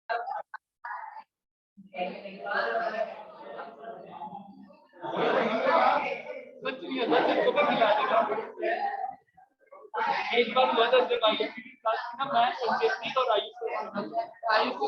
कुछ नहीं होता, तेरे को खिला देगा। एक बार हुआ था जब आयुष की क्लास थी ना, मैं संकेत और आयुष को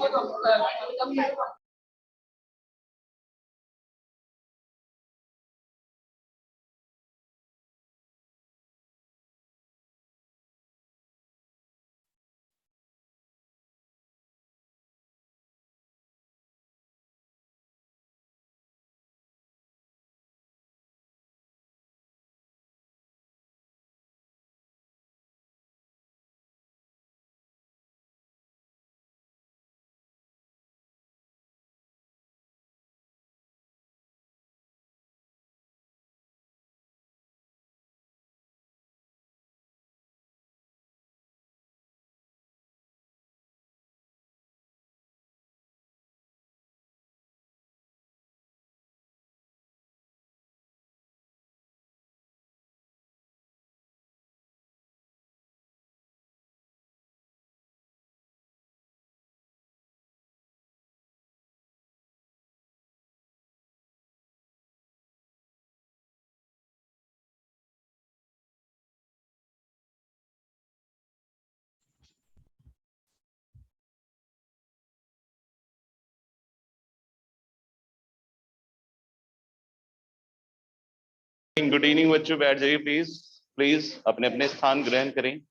गुड इवनिंग बच्चों, बैठ जाइए प्लीज। प्लीज अपने अपने स्थान ग्रहण करें।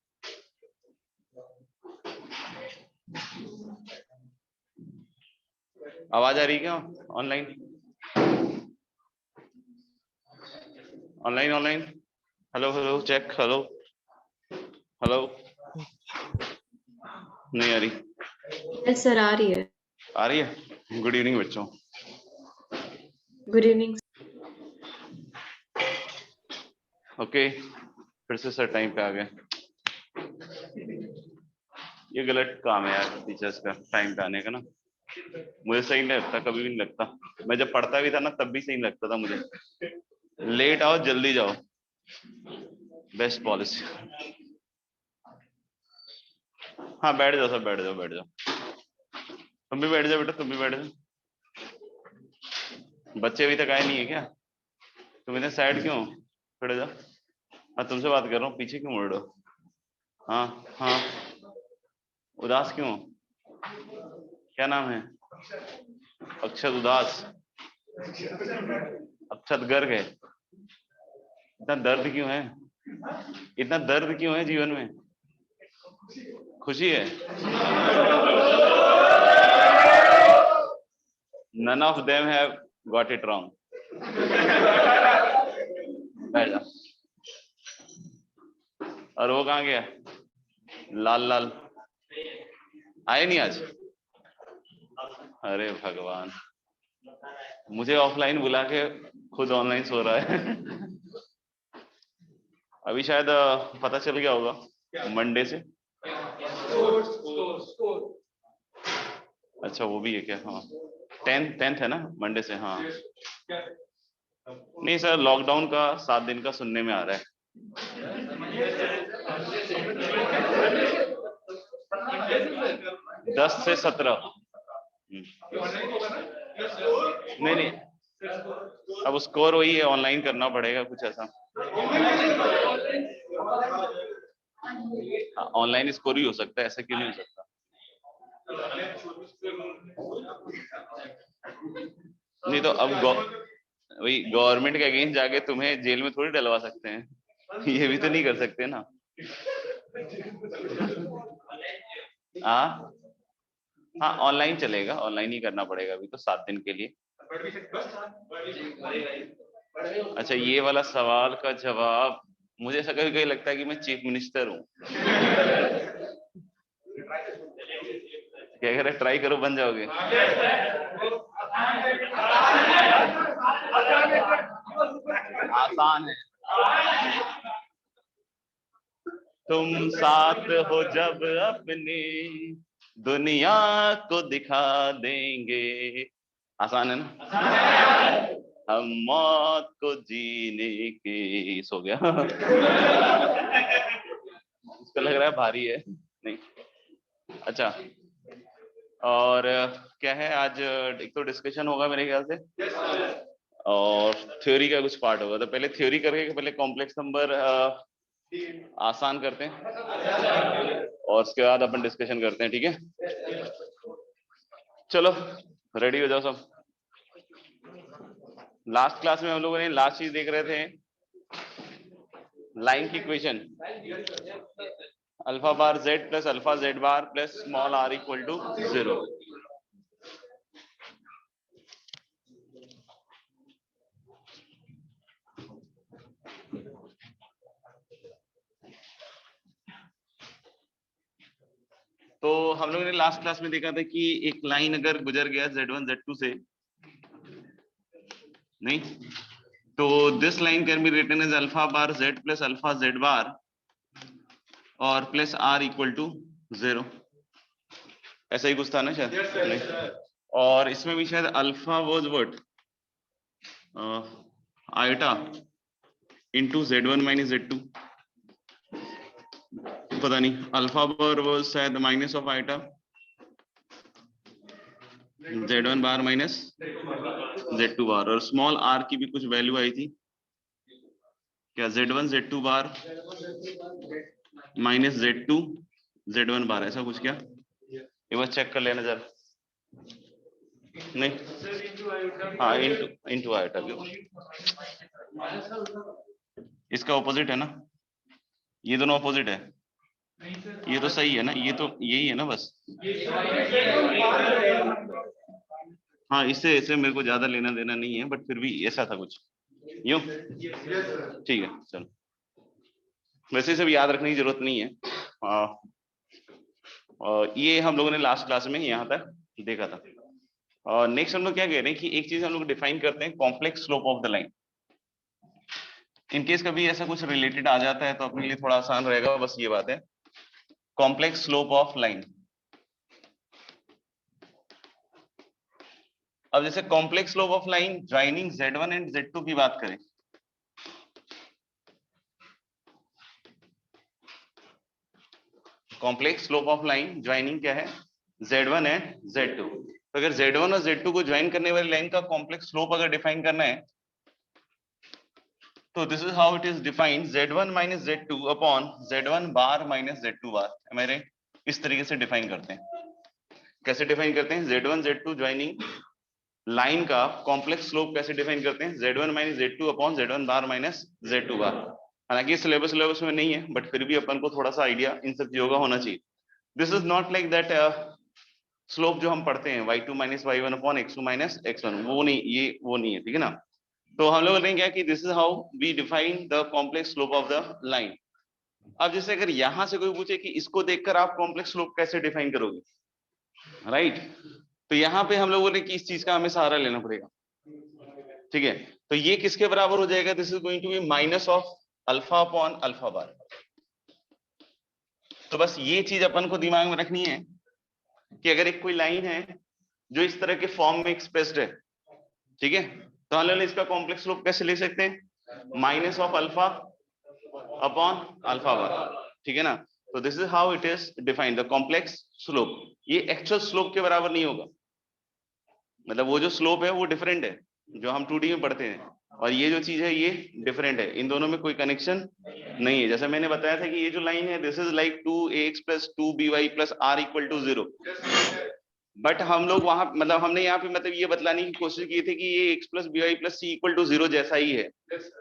आवाज आ रही है क्या? Online online online. Hello hello check. Hello hello. नहीं आ रही? यस सर, आ रही है। आ रही है। गुड इवनिंग बच्चों। Good evening. ओके, फिर से सर टाइम पे आ गए। ये गलत काम है यार टीचर्स का, टाइम पे आने का ना। मुझे सही नहीं लगता, कभी भी नहीं लगता। मैं जब पढ़ता भी था ना तब भी सही नहीं लगता था मुझे। लेट आओ जल्दी जाओ, बेस्ट पॉलिसी। हाँ बैठ जाओ सब, बैठ जाओ बैठ जाओ। तुम भी बैठ जाओ बेटा, तुम भी बैठ जाओ। बच्चे अभी तक आए नहीं है क्या? तुम इतने सैड क्यों? खड़े जाओ। हाँ तुमसे बात कर रहा हूँ, पीछे क्यों मुड़ रहे हो? हाँ हाँ, उदास क्यों? क्या नाम है? अक्षत उदास, अक्षत गर्ग है। इतना दर्द क्यों है? इतना दर्द क्यों है जीवन में? खुशी है? None of them have got it wrong. बैठ जा। और वो कहाँ गया? लाल लाल आए नहीं आज? अरे भगवान, मुझे ऑफलाइन बुला के खुद ऑनलाइन सो रहा है। अभी शायद पता चल गया होगा मंडे से। अच्छा वो भी है क्या? हाँ 10th है ना मंडे से। हाँ नहीं सर, लॉकडाउन का 7 दिन का सुनने में आ रहा है। दस से 17। नहीं नहीं, अब स्कोर वही है, ऑनलाइन करना पड़ेगा कुछ ऐसा। ऑनलाइन स्कोर ही हो सकता है, ऐसा क्यों नहीं हो सकता? नहीं तो अब वही गवर्नमेंट के अगेंस्ट जाके तुम्हें जेल में थोड़ी डलवा सकते हैं। ये भी तो नहीं कर सकते ना। हाँ हाँ ऑनलाइन चलेगा, ऑनलाइन ही करना पड़ेगा अभी तो 7 दिन के लिए। अच्छा ये वाला सवाल का जवाब, मुझे ऐसा कभी कभी लगता है कि मैं चीफ मिनिस्टर हूँ। क्या कह रहे? ट्राई करो बन जाओगे। आसान है। तुम साथ हो जब अपनी दुनिया को दिखा देंगे। आसान है ना? हम मौत को जीने के। सो गया। इसको लग रहा है भारी है। नहीं अच्छा और क्या है आज एक तो डिस्कशन होगा मेरे ख्याल से और थ्योरी का कुछ पार्ट होगा। तो पहले थ्योरी करके पहले कॉम्प्लेक्स नंबर आसान करते हैं और उसके बाद अपन डिस्कशन करते हैं, ठीक है। चलो रेडी हो जाओ सब। लास्ट क्लास में हम लोगों ने लास्ट चीज देख रहे थे, लाइन की equation alpha bar Z plus alpha Z bar plus small R equal to 0। तो हम लोगों ने लास्ट क्लास में देखा था कि एक लाइन अगर गुजर गया z1 z2 से, नहीं तो this line can be written as alpha bar z plus alpha z bar और प्लस r इक्वल टू 0। ऐसा ही कुछ था ना शायद? नहीं। और इसमें भी शायद alpha was what eta into z1 minus z2, पता नहीं। अल्फा बार वाज शायद minus of eta z1 bar minus z2 bar, और स्मॉल r की भी कुछ वैल्यू आई थी क्या, z1 z2 बार माइनस z2 z1 बार, ऐसा कुछ क्या? एक बार चेक कर लेना जरा। नहीं, हाँ इंटू आइटा भी, इसका ऑपोजिट है ना, ये दोनों ऑपोजिट है। ये तो सही है ना, ये तो यही है ना बस। हाँ इससे इससे मेरे को ज्यादा लेना देना नहीं है, बट फिर भी ऐसा था कुछ यूं, ठीक है चलो। वैसे सब याद रखने की जरूरत नहीं है। और ये हम लोगों ने लास्ट क्लास में यहाँ तक देखा था। और नेक्स्ट हम लोग क्या कह रहे हैं कि एक चीज हम लोग डिफाइन करते हैं, complex slope of the line. In case कभी ऐसा कुछ रिलेटेड आ जाता है तो अपने लिए थोड़ा आसान रहेगा, बस ये बात है, कॉम्प्लेक्स स्लोप ऑफ लाइन। अब जैसे complex slope of line joining z1 and z2 की बात करें, complex slope of line joining क्या है, z1 एंड z2। तो अगर z1 और z2 को ज्वाइन करने वाली लाइन का कॉम्प्लेक्स स्लोप अगर डिफाइन करना है तो this is how it is defined, z1 minus z2 upon z1 bar minus z2 bar. Am I right? इस तरीके से डिफाइन करते हैं। कैसे डिफाइन करते हैं, z1 z2 ज्वाइनिंग लाइन का कॉम्प्लेक्स स्लोप कैसे डिफाइन करते हैं, z1 minus z2 upon z1 bar minus z2 बार। हालांकि सिलेबस में नहीं है, बट फिर भी अपन को थोड़ा सा आइडिया इन सब चीजों का होना चाहिए। This is not like that slope जो हम पढ़ते हैं y2 minus y1 upon x2 minus x1, वो नहीं, ये वो नहीं है, ठीक है ना। तो हम लोग कहेंगे कि this is how we define the complex slope of the line. अब जैसे अगर यहां से कोई पूछे कि इसको देखकर आप कॉम्प्लेक्स स्लोप कैसे डिफाइन करोगे, राइट? तो यहाँ पे हम लोग बोले कि इस चीज का हमें सहारा लेना पड़ेगा, ठीक है। तो ये किसके बराबर हो जाएगा, this is going to be minus of alpha upon alpha bar. तो बस ये चीज अपन को दिमाग में रखनी है कि अगर एक कोई लाइन है जो इस तरह के फॉर्म में एक्सप्रेस्ड है, ठीक है, तो हम लोग इसका कॉम्प्लेक्स स्लोप कैसे ले सकते हैं, minus of alpha upon alpha बार, ठीक है ना। तो this is how it is defined the complex slope. ये एक्चुअल स्लोप के बराबर नहीं होगा, मतलब वो जो स्लोप है वो डिफरेंट है जो हम 2D में पढ़ते हैं, और ये जो चीज है ये डिफरेंट है, इन दोनों में कोई कनेक्शन नहीं है। जैसे मैंने बताया था कि ये जो लाइन है this is like 2ax plus 2by plus r equal to 0, but हम लोग वहां मतलब हमने यहाँ पे मतलब ये बतलाने की कोशिश की थी कि ये x plus by plus c equal to 0 जैसा ही है,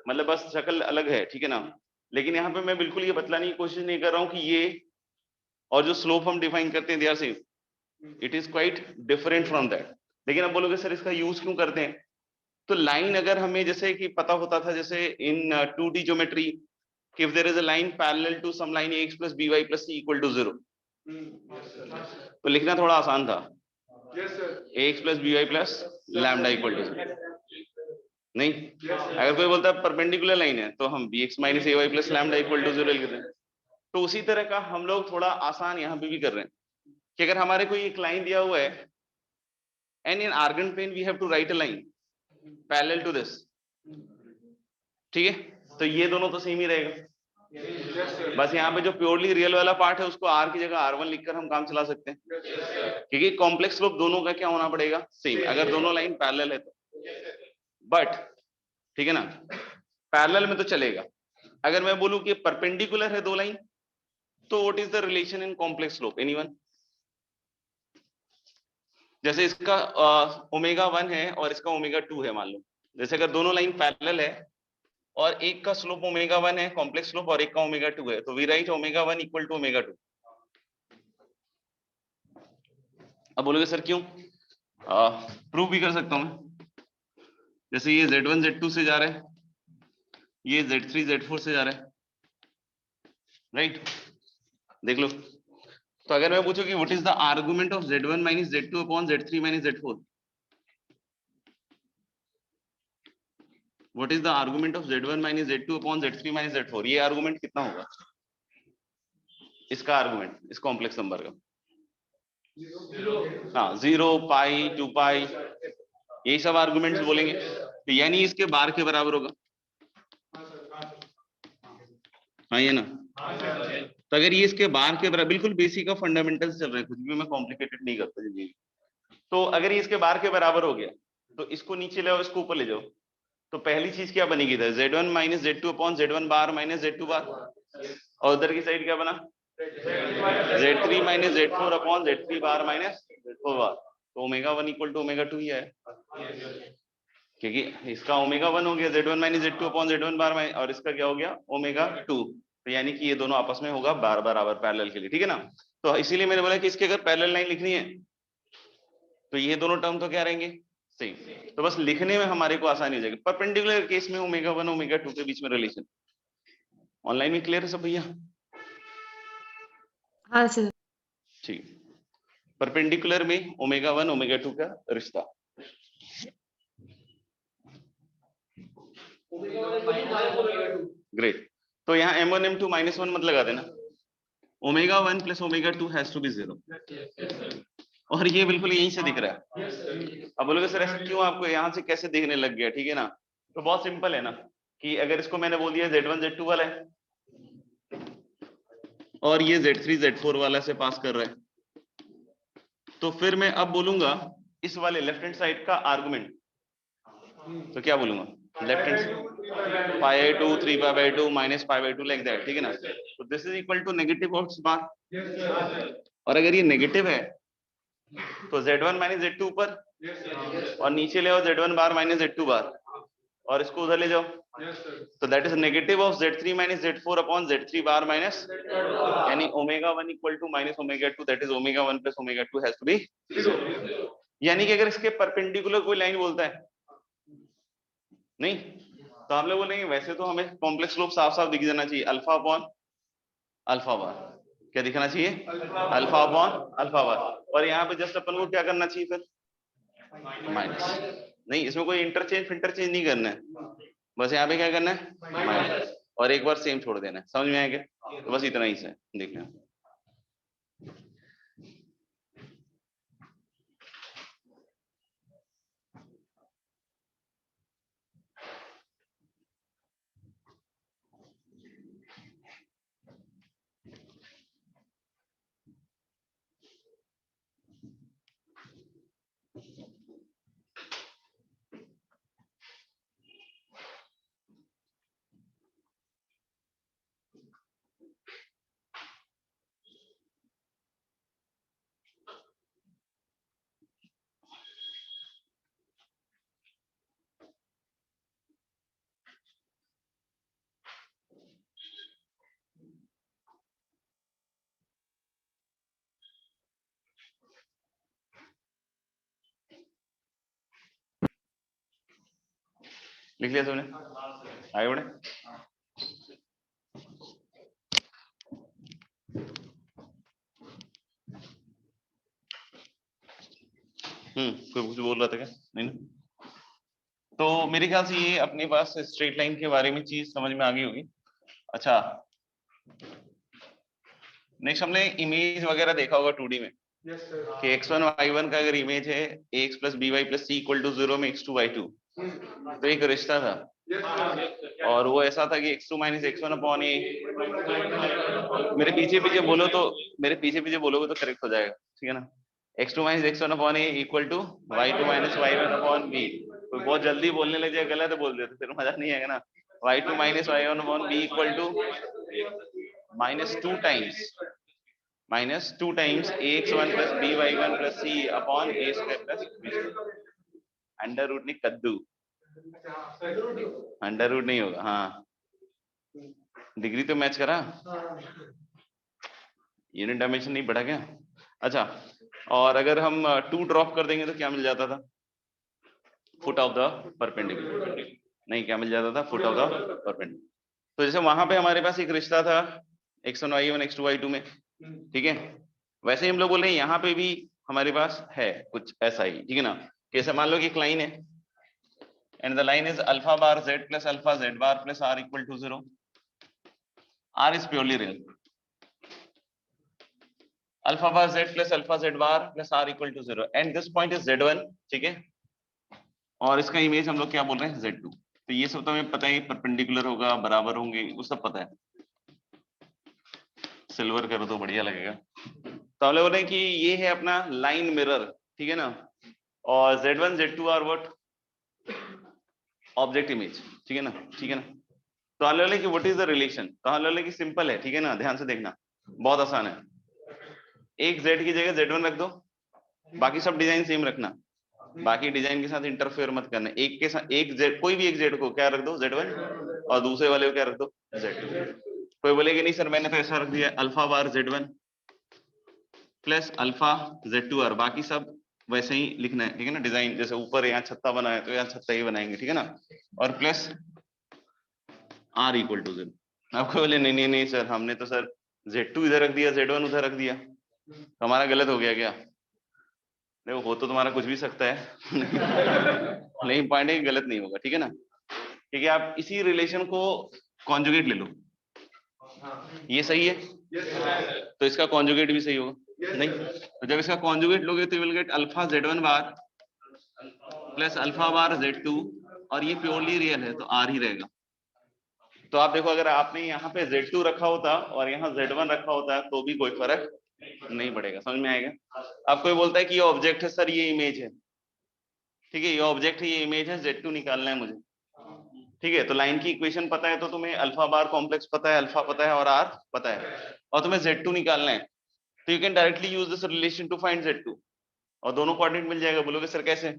मतलब बस शक्ल अलग है, ठीक है ना। लेकिन यहाँ पे मैं बिल्कुल ये बतलाने की कोशिश नहीं कर रहा हूँ कि ये और जो स्लोप हम डिफाइन करते हैं they are same, it is quite different from that. लेकिन अब बोलोगे सर इसका यूज क्यों करते हैं, तो लाइन अगर हमें जैसे कि पता होता था जैसे इन 2D ज्योमेट्री कि if there is a line parallel to some line ax plus by plus c equal to 0, तो लिखना थोड़ा आसान था, ax plus by plus lambda equal to 0। नहीं, अगर कोई बोलता है परपेंडिकुलर लाइन है तो हम bx minus ay plus lambda equal to 0 लिख रहे हैं। तो उसी तरह का हम लोग थोड़ा आसान यहाँ पे भी कर रहे हैं कि अगर हमारे कोई एक लाइन दिया हुआ है and in argand plane we have to write a line parallel to this, ठीक है, तो ये दोनों तो सेम ही रहेगा, बस यहाँ पे जो प्योरली रियल वाला पार्ट है उसको r की जगह r1 लिखकर हम काम चला सकते हैं, क्योंकि कॉम्प्लेक्स स्लोप दोनों का क्या होना पड़ेगा, सेम, अगर दोनों लाइन पैरेलल है तो। बट ठीक है ना, पैरेलल में तो चलेगा, अगर मैं बोलूं कि परपेंडिकुलर है दो लाइन, तो what is the relation in complex slope, anyone? जैसे इसका ω1 है और इसका ω2 है, मान लो, जैसे अगर दोनों लाइन पैरेलल है और एक का स्लोप ω1 है कॉम्प्लेक्स स्लोप और एक का ω2 है, तो वी राइट ω1 इक्वल टू ω2। अब बोलोगे सर क्यों? प्रूव भी कर सकता हूं मैं। जैसे ये Z1 Z2 से जा रहा है, ये Z3 Z4 से जा रहा है, राइट? देख लो, तो अगर मैं पूछूं कि what is the argument of Z1 minus Z2 upon Z3 minus Z4, what is the argument of Z1 minus Z2 upon Z3 minus Z4, ये आर्गुमेंट कितना होगा? इसका आर्गुमेंट इस कॉम्प्लेक्स नंबर का, हाँ, 0, पाई, 2 पाई, यही सब आर्गुमेंट्स बोलेंगे, तो यानी इसके बार के बराबर होगा, हाँ ये ना। तो अगर ये इसके बार के बराबर, बिल्कुल बेसिक ऑफ फंडामेंटल्स चल रहे हैं, कुछ भी मैं कॉम्प्लिकेटेड नहीं करता जी। तो अगर ये इसके बार के बराबर हो गया, तो इसको नीचे ले आओ, इसको ऊपर ले जाओ, तो पहली चीज क्या बनेगी इधर, Z1 minus Z2 upon Z1 bar minus Z2 bar, और उधर की साइड क्या बना, Z3 minus Z4 upon Z3 bar minus Z4 बार, तो ω1 इक्वल टू ω2 ही है, क्योंकि इसका ω1 हो गया Z1 minus Z2 upon Z1 bar minus, और इसका क्या हो गया ω2, तो यानी कि ये दोनों आपस में होगा बार बराबर पैरेलल के लिए, ठीक है ना। तो इसीलिए मैंने बोला कि इसके अगर पैरेलल लाइन लिखनी है तो ये दोनों टर्म तो क्या रहेंगे, सेम, तो बस लिखने में हमारे को आसानी हो जाएगी। परपेंडिकुलर केस में ω1 ω2 के बीच में रिलेशन ऑनलाइन में क्लियर है सब भैया? हाँ सर। ठीक, परपेंडिकुलर में ω1 ω2 का रिश्ता, ग्रेट। तो यहाँ m1 m2 -1 मत लगा देना, ω1 प्लस ω2 हैज टू बी 0, और ये बिल्कुल यहीं से दिख रहा है। अब बोलोगे सर ऐसा क्यों, आपको यहाँ से कैसे दिखने लग गया, ठीक है ना, तो बहुत सिंपल है ना, कि अगर इसको मैंने बोल दिया Z1 Z2 वाला है और ये Z3 Z4 वाला से पास कर रहा है, तो फिर मैं अब बोलूंगा इस वाले लेफ्ट हैंड साइड का आर्गुमेंट, तो क्या बोलूंगा, left hand π/2 3π/2 minus π/2 like that, ठीक है ना। तो this is equal to negative of bar, और अगर ये नेगेटिव है तो Z1 माइनस Z2 ऊपर, और नीचे ले आओ Z1 bar minus Z2 bar, और इसको उधर ले जाओ, तो that is negative of Z3 minus Z4 upon Z3 bar minus, यानी ω1 equal to minus ω2, that is ω1 plus ω2 has to be 0। यानी कि अगर इसके परपेंडिकुलर कोई लाइन बोलता है नहीं, तो आप लोग बोलेंगे वैसे तो हमें कॉम्प्लेक्स स्लोप साफ साफ दिख जाना चाहिए, अल्फा अपॉन अल्फा बार, क्या दिखना चाहिए, अल्फा अपॉन अल्फा बार, और यहाँ पे जस्ट अपन को क्या करना चाहिए फिर, माइनस, नहीं इसमें कोई इंटरचेंज नहीं करना है, बस यहाँ पे क्या करना है माइनस, और एक बार सेम छोड़ देना है, समझ में आया क्या, तो बस इतना ही से देखना। लिख लिया तुमने, आगे बढ़े। कोई कुछ बोल रहा था क्या, नहीं ना? तो मेरे ख्याल से ये अपने पास स्ट्रेट लाइन के बारे में चीज समझ में आ गई होगी। अच्छा, नेक्स्ट हमने इमेज वगैरह देखा होगा 2D में, कि x1 y1 का अगर इमेज है ax plus by plus c equal to 0 में x2 y2, तो एक रिश्ता था और वो ऐसा था कि x2 minus x1 upon a, मेरे पीछे पीछे बोलोगे तो करेक्ट हो जाएगा, ठीक है ना। x2 minus x1 upon a equal to y2 minus y1 upon b। कोई बहुत जल्दी बोलने लग जाए गलत बोल देते फिर मजा नहीं आएगा ना। y2 minus y1 upon b equal to -2 times ax1 plus by1 plus c upon a square plus b square. Under root नहीं, कद्दू, अंडर रूट नहीं होगा। हाँ, डिग्री तो मैच करा, यूनिट डायमेंशन नहीं बढ़ा क्या? अच्छा, और अगर हम 2 ड्रॉप कर देंगे तो क्या मिल जाता था? Foot of the perpendicular. नहीं, क्या मिल जाता था? Foot of the perpendicular. तो जैसे वहां पे हमारे पास एक रिश्ता था x1 y1 x2 y2 में, ठीक है, वैसे ही हम लोग बोल रहे हैं यहाँ पे भी हमारे पास है कुछ ऐसा ही, ठीक है ना। कैसे? मान लो कि एक लाइन है and the line is alpha bar z plus alpha z bar plus r equal to 0. R is purely real. Alpha bar z plus alpha z bar plus r equal to 0 and this point is z1, ठीक है, और इसका image हम लोग क्या बोल रहे हैं? z2। तो ये सब तो हमें पता है, परपेंडिकुलर होगा, बराबर होंगे, वो सब पता है। सिल्वर करो तो बढ़िया लगेगा। तो हम लोग बोल रहे हैं कि ये है अपना लाइन मिरर, ठीक है ना, और z1 z2 are what? Object image, ठीक है ना, ठीक है ना। तो हम लोग कि व्हाट इज द रिलेशन? तो हम लोग कि सिंपल है, ठीक है ना, ध्यान से देखना, बहुत आसान है। एक z की जगह z1 रख दो, बाकी सब डिजाइन सेम रखना, बाकी डिजाइन के साथ इंटरफेयर मत करना। एक के साथ एक z, कोई भी एक z को क्या रख दो? z1, और दूसरे वाले को क्या रख दो? z2। कोई बोलेगा नहीं सर मैंने तो ऐसा रख दिया, alpha bar z1 plus alpha z2 और बाकी सब वैसे ही लिखना है, ठीक है ना। डिजाइन जैसे ऊपर यहाँ छत्ता बना है तो यहाँ छत्ता ही बनाएंगे, ठीक है ना, और प्लस r इक्वल टू 0। आपको बोले नहीं नहीं नहीं सर हमने तो सर z2 इधर रख दिया, z1 उधर रख दिया, तो हमारा गलत हो गया क्या? देखो हो तो तुम्हारा कुछ भी सकता है नहीं, पॉइंट है गलत नहीं होगा, ठीक है ना। ठीक है, आप इसी रिलेशन को कॉन्जुगेट ले लो, ये सही है तो इसका कॉन्जुगेट भी सही होगा, नहीं तो जब इसका कॉन्जुगेट लोगे तो you will get alpha z1 bar plus alpha bar z2, और ये प्योरली रियल है तो r ही रहेगा। तो आप देखो अगर आपने यहाँ पे z2 रखा होता और यहाँ z1 रखा होता तो भी कोई फर्क नहीं पड़ेगा, समझ में आएगा। अब कोई बोलता है कि ये ऑब्जेक्ट है सर, ये इमेज है, ठीक है, ये ऑब्जेक्ट है, ये इमेज है, z2 निकालना है मुझे, ठीक है। तो लाइन की इक्वेशन पता है तो तुम्हें अल्फा बार कॉम्प्लेक्स पता है, अल्फा पता है और r पता है, और तुम्हें z2 निकालना है, तो you can directly use this relation to find z2, और दोनों कोऑर्डिनेट मिल जाएगा। बोलोगे सर कैसे?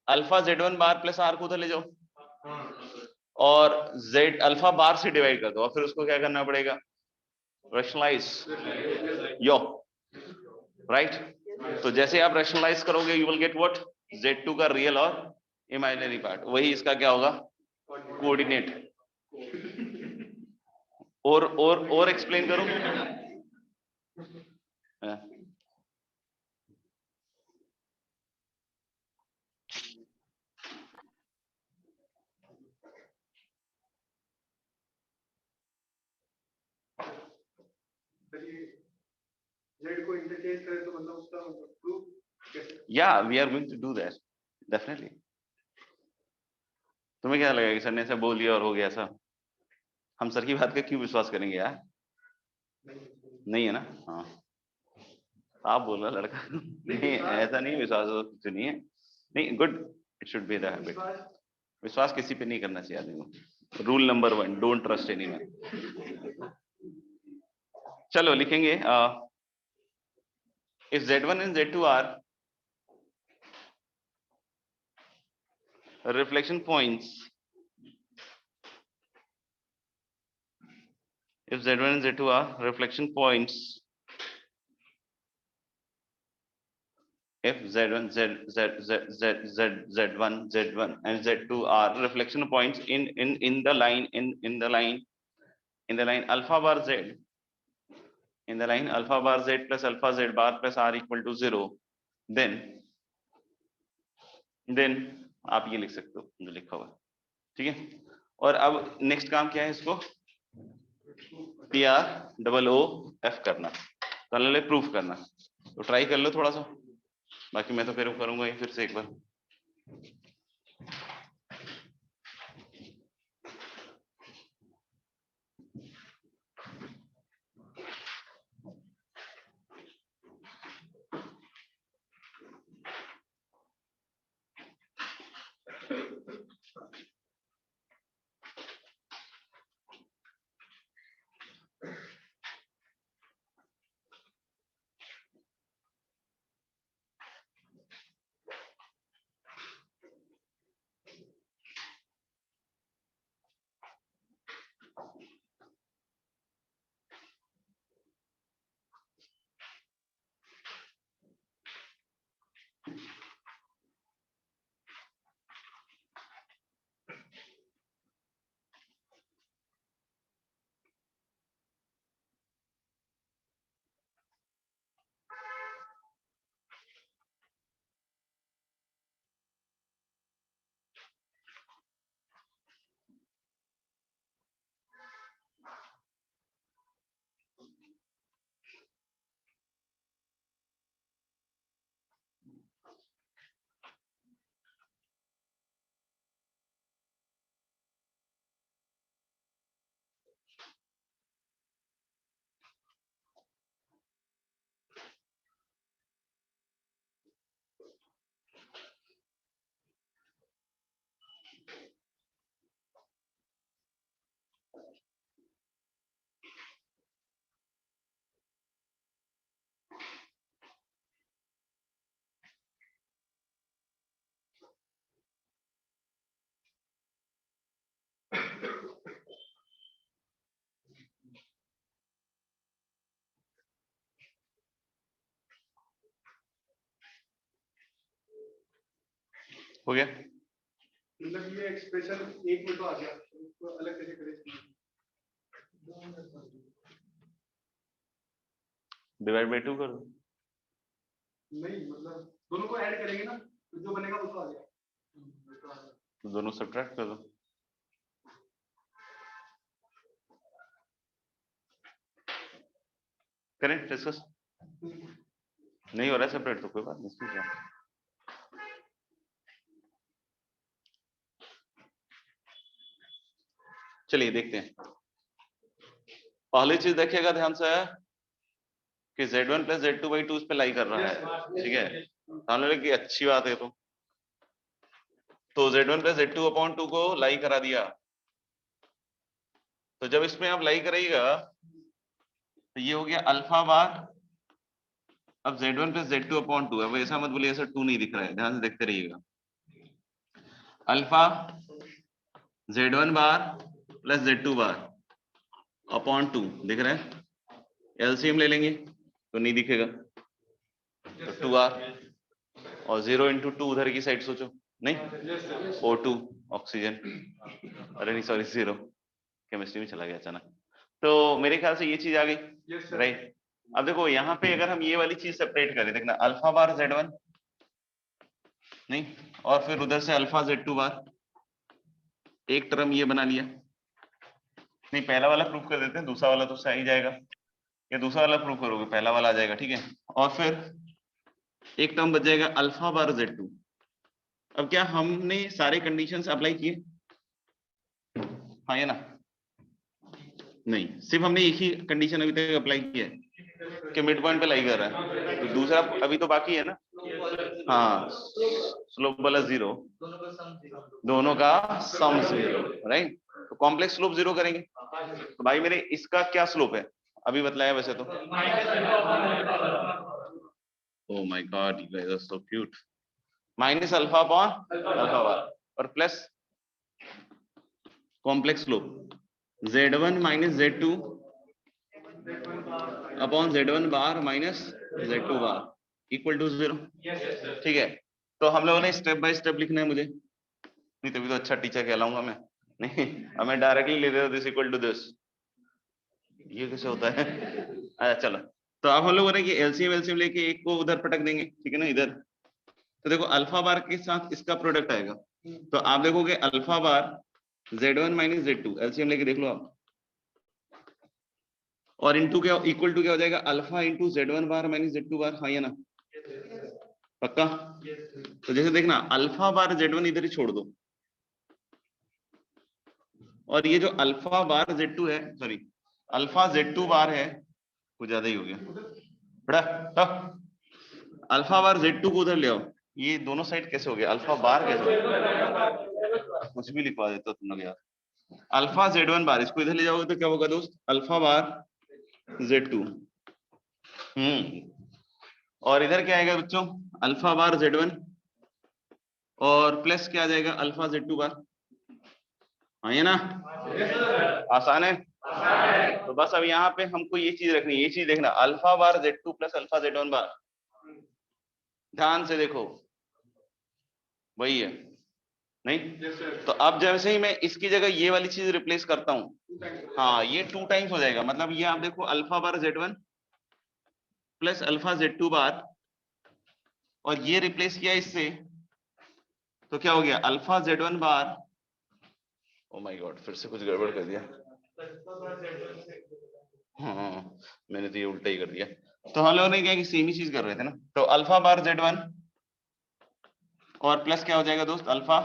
Alpha z1 bar plus r को उधर ले जाओ और z अल्फा बार से डिवाइड कर दो, और फिर उसको क्या करना पड़ेगा? रैशनलाइज यो, राइट। तो जैसे आप रैशनलाइज करोगे you will get what? z2 का रियल और इमेजिनरी पार्ट, वही इसका क्या होगा? कोऑर्डिनेट। और एक्सप्लेन करूं? जेड को इंटरचेंज करें तो मतलब उसका प्रूफ कैसे? Yeah, we are going to do that, definitely. तुम्हें क्या लगेगा कि सर ने ऐसा बोल दिया और हो गया ऐसा? हम सर की बात का क्यों विश्वास करेंगे यार? नहीं है ना? हाँ, आप बोल रहा लड़का नहीं, ऐसा नहीं, विश्वास कुछ नहीं है, नहीं, good, it should be the habit. विश्वास किसी पे नहीं करना चाहिए आदमी को। Rule number 1, don't trust anyone. चलो लिखेंगे if z1 and z2 are reflection points, if z1 and z2 are reflection points, if z1 z1 and z2 are reflection points in the line alpha bar z, in the line alpha bar z plus alpha z bar plus r equal to 0, then आप ये लिख सकते हो जो लिखा हुआ, ठीक है। और अब नेक्स्ट काम क्या है? इसको PROOF करना, तो प्रूफ करना, तो ट्राई कर लो थोड़ा सा, बाकी मैं तो फिर करूंगा ही फिर से एक बार। हो गया? मतलब ये एक्सप्रेशन एक में तो आ गया, तो अलग कैसे करें? डिवाइड बाई 2 कर दो। नहीं मतलब दोनों को ऐड करेंगे ना, तो जो बनेगा वो तो आ गया। तो दोनों सब्ट्रैक्ट कर दो। करें डिस्कस? नहीं हो रहा है सेपरेट तो कोई बात नहीं, ठीक है। चलिए देखते हैं। पहली चीज देखिएगा ध्यान से कि Z1 प्लस Z2/2 इस पे लाई कर रहा है, ठीक है। मान लो कि अच्छी बात है तो Z1 प्लस Z2/2 को लाई करा दिया। तो जब इसमें आप लाई कराइएगा तो ये हो गया अल्फा बार। अब Z1 प्लस Z2/2, अब ऐसा मत बोलिए ऐसा 2 नहीं दिख रहा है, ध्यान से देखते रहिएगा। Alpha Z1 bar plus Z2 bar upon 2 दिख रहा है। एलसीएम ले लेंगे तो नहीं दिखेगा, तो 2R और 0 इंटू 2 उधर की साइड सोचो, नहीं O2 ऑक्सीजन, अरे नहीं सॉरी 0, केमिस्ट्री में चला गया अचानक। तो मेरे ख्याल से ये चीज आ गई, राइट। अब देखो यहाँ पे अगर हम ये वाली चीज सेपरेट करें, देखना अल्फा बार Z1 नहीं, और फिर उधर से अल्फा Z2 बार, एक टर्म ये बना लिया। नहीं पहला वाला प्रूफ कर देते हैं, दूसरा वाला तो सही जाएगा, या दूसरा वाला प्रूफ करोगे पहला वाला आ जाएगा, ठीक है। और फिर एक टर्म बच जाएगा अल्फा बार Z2। अब क्या हमने सारे कंडीशंस अप्लाई किए? हाँ या ना? नहीं, सिर्फ हमने एक ही कंडीशन अभी तक अप्लाई किया है कि मिड पॉइंट पे लाई कर रहा है, तो दूसरा अभी तो बाकी है ना। हाँ, स्लोप वाला 0, दोनों का सम 0, राइट। तो कॉम्प्लेक्स स्लोप 0 करेंगे तो भाई मेरे इसका क्या स्लोप है अभी बतलाया वैसे तो। Oh my god, you guys are so cute. Minus alpha upon alpha bar और plus complex slope Z1 minus Z2 upon Z1 bar minus Z2 bar equal to 0, ठीक है। तो हम लोगों ने स्टेप बाय स्टेप लिखना है मुझे, नहीं तभी तो अच्छा टीचर कहलाऊंगा मैं। नहीं अब मैं डायरेक्टली ले रहा हूं दिस इक्वल टू दिस, ये कैसे होता है? अच्छा चलो, तो अब हम लोग कि एलसीएम लेके एक को उधर पटक देंगे, ठीक है ना इधर। तो देखो अल्फा बार के साथ इसका प्रोडक्ट आएगा, तो आप देखोगे alpha bar Z1 minus Z2, LCM लेके देख लो आप, और इनटू क्या इक्वल टू क्या हो जाएगा alpha into Z1 bar minus Z2 बार, हाँ या ना? पक्का? तो जैसे देखना अल्फा बार Z1 इधर ही छोड़ दो, और ये जो अल्फा बार Z2 है, सॉरी अल्फा Z2 बार है, कुछ ज्यादा ही हो गया बड़ा। अल्फा बार Z2 को उधर ले आओ, ये दोनों साइड कैसे हो गया अल्फा बार कैसे? कुछ भी लिखवा देते हो तुम लोग यार। अल्फा Z1 बार, इसको इधर ले जाओगे तो क्या होगा दोस्त, अल्फा बार Z2, और इधर क्या आएगा बच्चों अल्फा बार Z1 और प्लस क्या आ जाएगा अल्फा Z2 बार, हाँ ये ना? आसान है। तो बस अब यहाँ पे हमको ये चीज रखनी है, ये चीज देखना alpha bar Z2 plus alpha Z1 बार, ध्यान से देखो वही है नहीं। तो अब जैसे ही मैं इसकी जगह ये वाली चीज रिप्लेस करता हूँ, हाँ ये 2 टाइम्स हो जाएगा, मतलब ये आप देखो alpha bar Z1 plus alpha Z2 bar, और ये रिप्लेस किया इससे, तो क्या हो गया alpha Z1 bar. Oh my God, फिर से कुछ गड़बड़ कर दिया। हाँ मैंने तो ये उल्टा ही कर दिया। तो हम लोगों ने क्या कि सेम ही चीज कर रहे थे ना, तो अल्फा बार Z1 और प्लस क्या हो जाएगा दोस्त अल्फा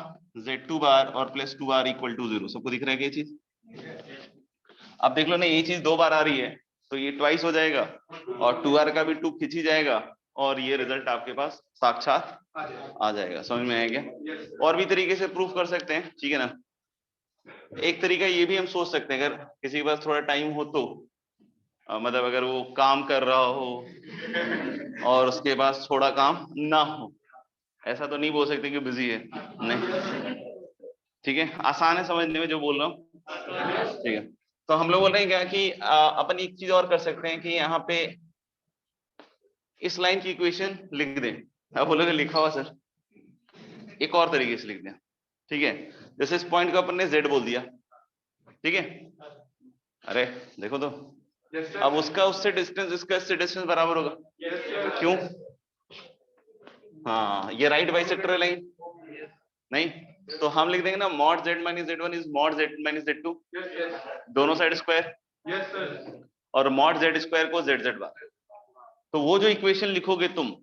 Z2 बार और प्लस 2R इक्वल टू 0। सबको दिख रहा है क्या चीज? अब देख लो ना ये चीज 2 बार आ रही है तो ये ट्वाइस हो जाएगा, और 2R का भी 2 खिंच ही जाएगा, और ये रिजल्ट आपके पास साक्षात आ जाएगा। समझ में आएगा? और भी तरीके से प्रूफ कर सकते हैं, ठीक है ना। एक तरीका ये भी हम सोच सकते हैं, अगर किसी के पास थोड़ा टाइम हो तो, मतलब अगर वो काम कर रहा हो और उसके पास थोड़ा काम ना हो, ऐसा तो नहीं बोल सकते कि बिजी है, नहीं, ठीक है। आसान है समझने में जो बोल रहा हूँ, ठीक है। तो हम लोग बोल रहे हैं क्या कि अपन एक चीज और कर सकते हैं कि यहाँ पे इस लाइन की इक्वेशन लिख दें। आप बोलोगे लिखा हुआ सर, एक और तरीके से लिख दें, ठीक है। जैसे इस पॉइंट को अपन ने z बोल दिया, ठीक है। अरे देखो तो, अब उसका उससे डिस्टेंस, इसका इससे डिस्टेंस बराबर होगा, क्यों? हाँ, ये राइट बाइसेक्टर लाइन नहीं, तो हम लिख देंगे ना mod z minus z1 is mod z minus z2, दोनों साइड स्क्वायर, और मॉड z स्क्वायर को z z बार। तो वो जो इक्वेशन लिखोगे तुम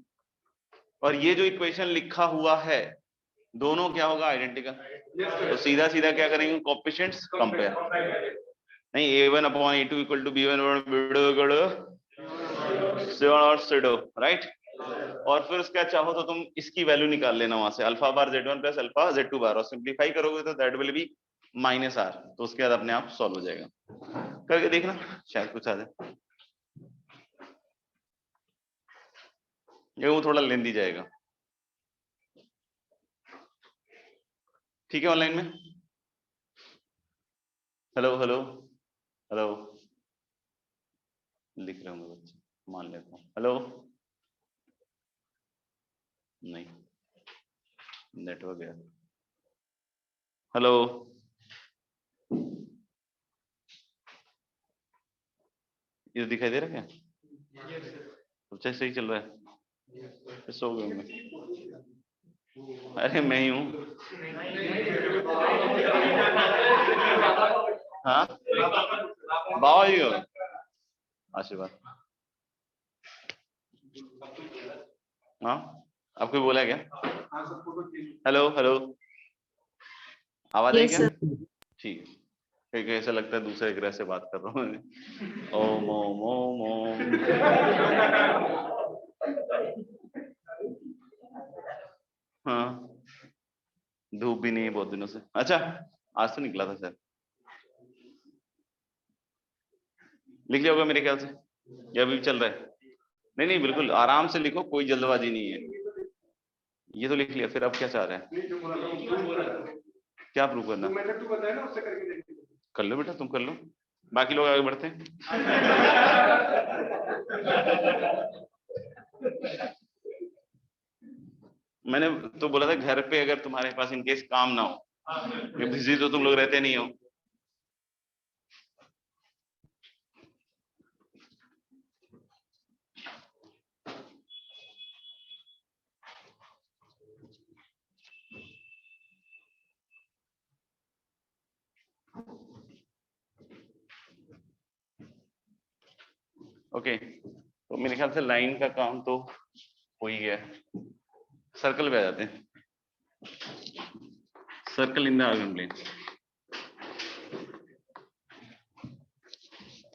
और ये जो इक्वेशन लिखा हुआ है, दोनों क्या होगा? आइडेंटिकल। तो सीधा सीधा क्या करेंगे? Coefficients compare. नहीं, a1 upon a2 equal to b1 और c2, राइट। और फिर उसका चाहो तो तुम इसकी वैल्यू निकाल लेना वहां से, alpha bar z1 plus alpha z2 bar, और सिंप्लीफाई करोगे तो that will be minus r। तो उसके बाद अपने आप सॉल्व हो जाएगा, करके देखना, शायद कुछ आ जाए। ये वो थोड़ा लेंदी जाएगा, ठीक है। ऑनलाइन में हेलो हेलो हेलो लिख रहे होंगे बच्चे, मान लेता हूँ। हेलो, नहीं, नेटवर्क गया। हेलो, ये दिखाई दे रहा है क्या? कुछ ऐसे ही चल रहा है, सो गए मैं। अरे मैं ही हूँ। हाँ, बाबा जी हो, आशीर्वाद। हाँ, आपको बोला क्या? हेलो हेलो, आवाज आई Yes, क्या? sir. ठीक है, क्योंकि ऐसा लगता है दूसरे ग्रह से बात कर रहा हूँ। ओम ओम ओम ओम। हाँ, धूप भी नहीं है बहुत दिनों से। अच्छा, आज तो निकला था सर, लिख लिया होगा मेरे ख्याल से, या अभी चल रहा है? नहीं नहीं, बिल्कुल आराम से लिखो, कोई जल्दबाजी नहीं है। ये तो लिख लिया, फिर अब क्या चाह रहे हैं? क्या प्रूव करना? कर लो बेटा, तुम कर लो, बाकी लोग आगे बढ़ते हैं। मैंने तो बोला था घर पे अगर तुम्हारे पास इनकेस काम ना हो, बिजी तो तुम लोग रहते नहीं हो। ओके, तो मेरे ख्याल से लाइन का काम तो हो ही गया। सर्कल पे आ जाते हैं, circle in the Argand plane,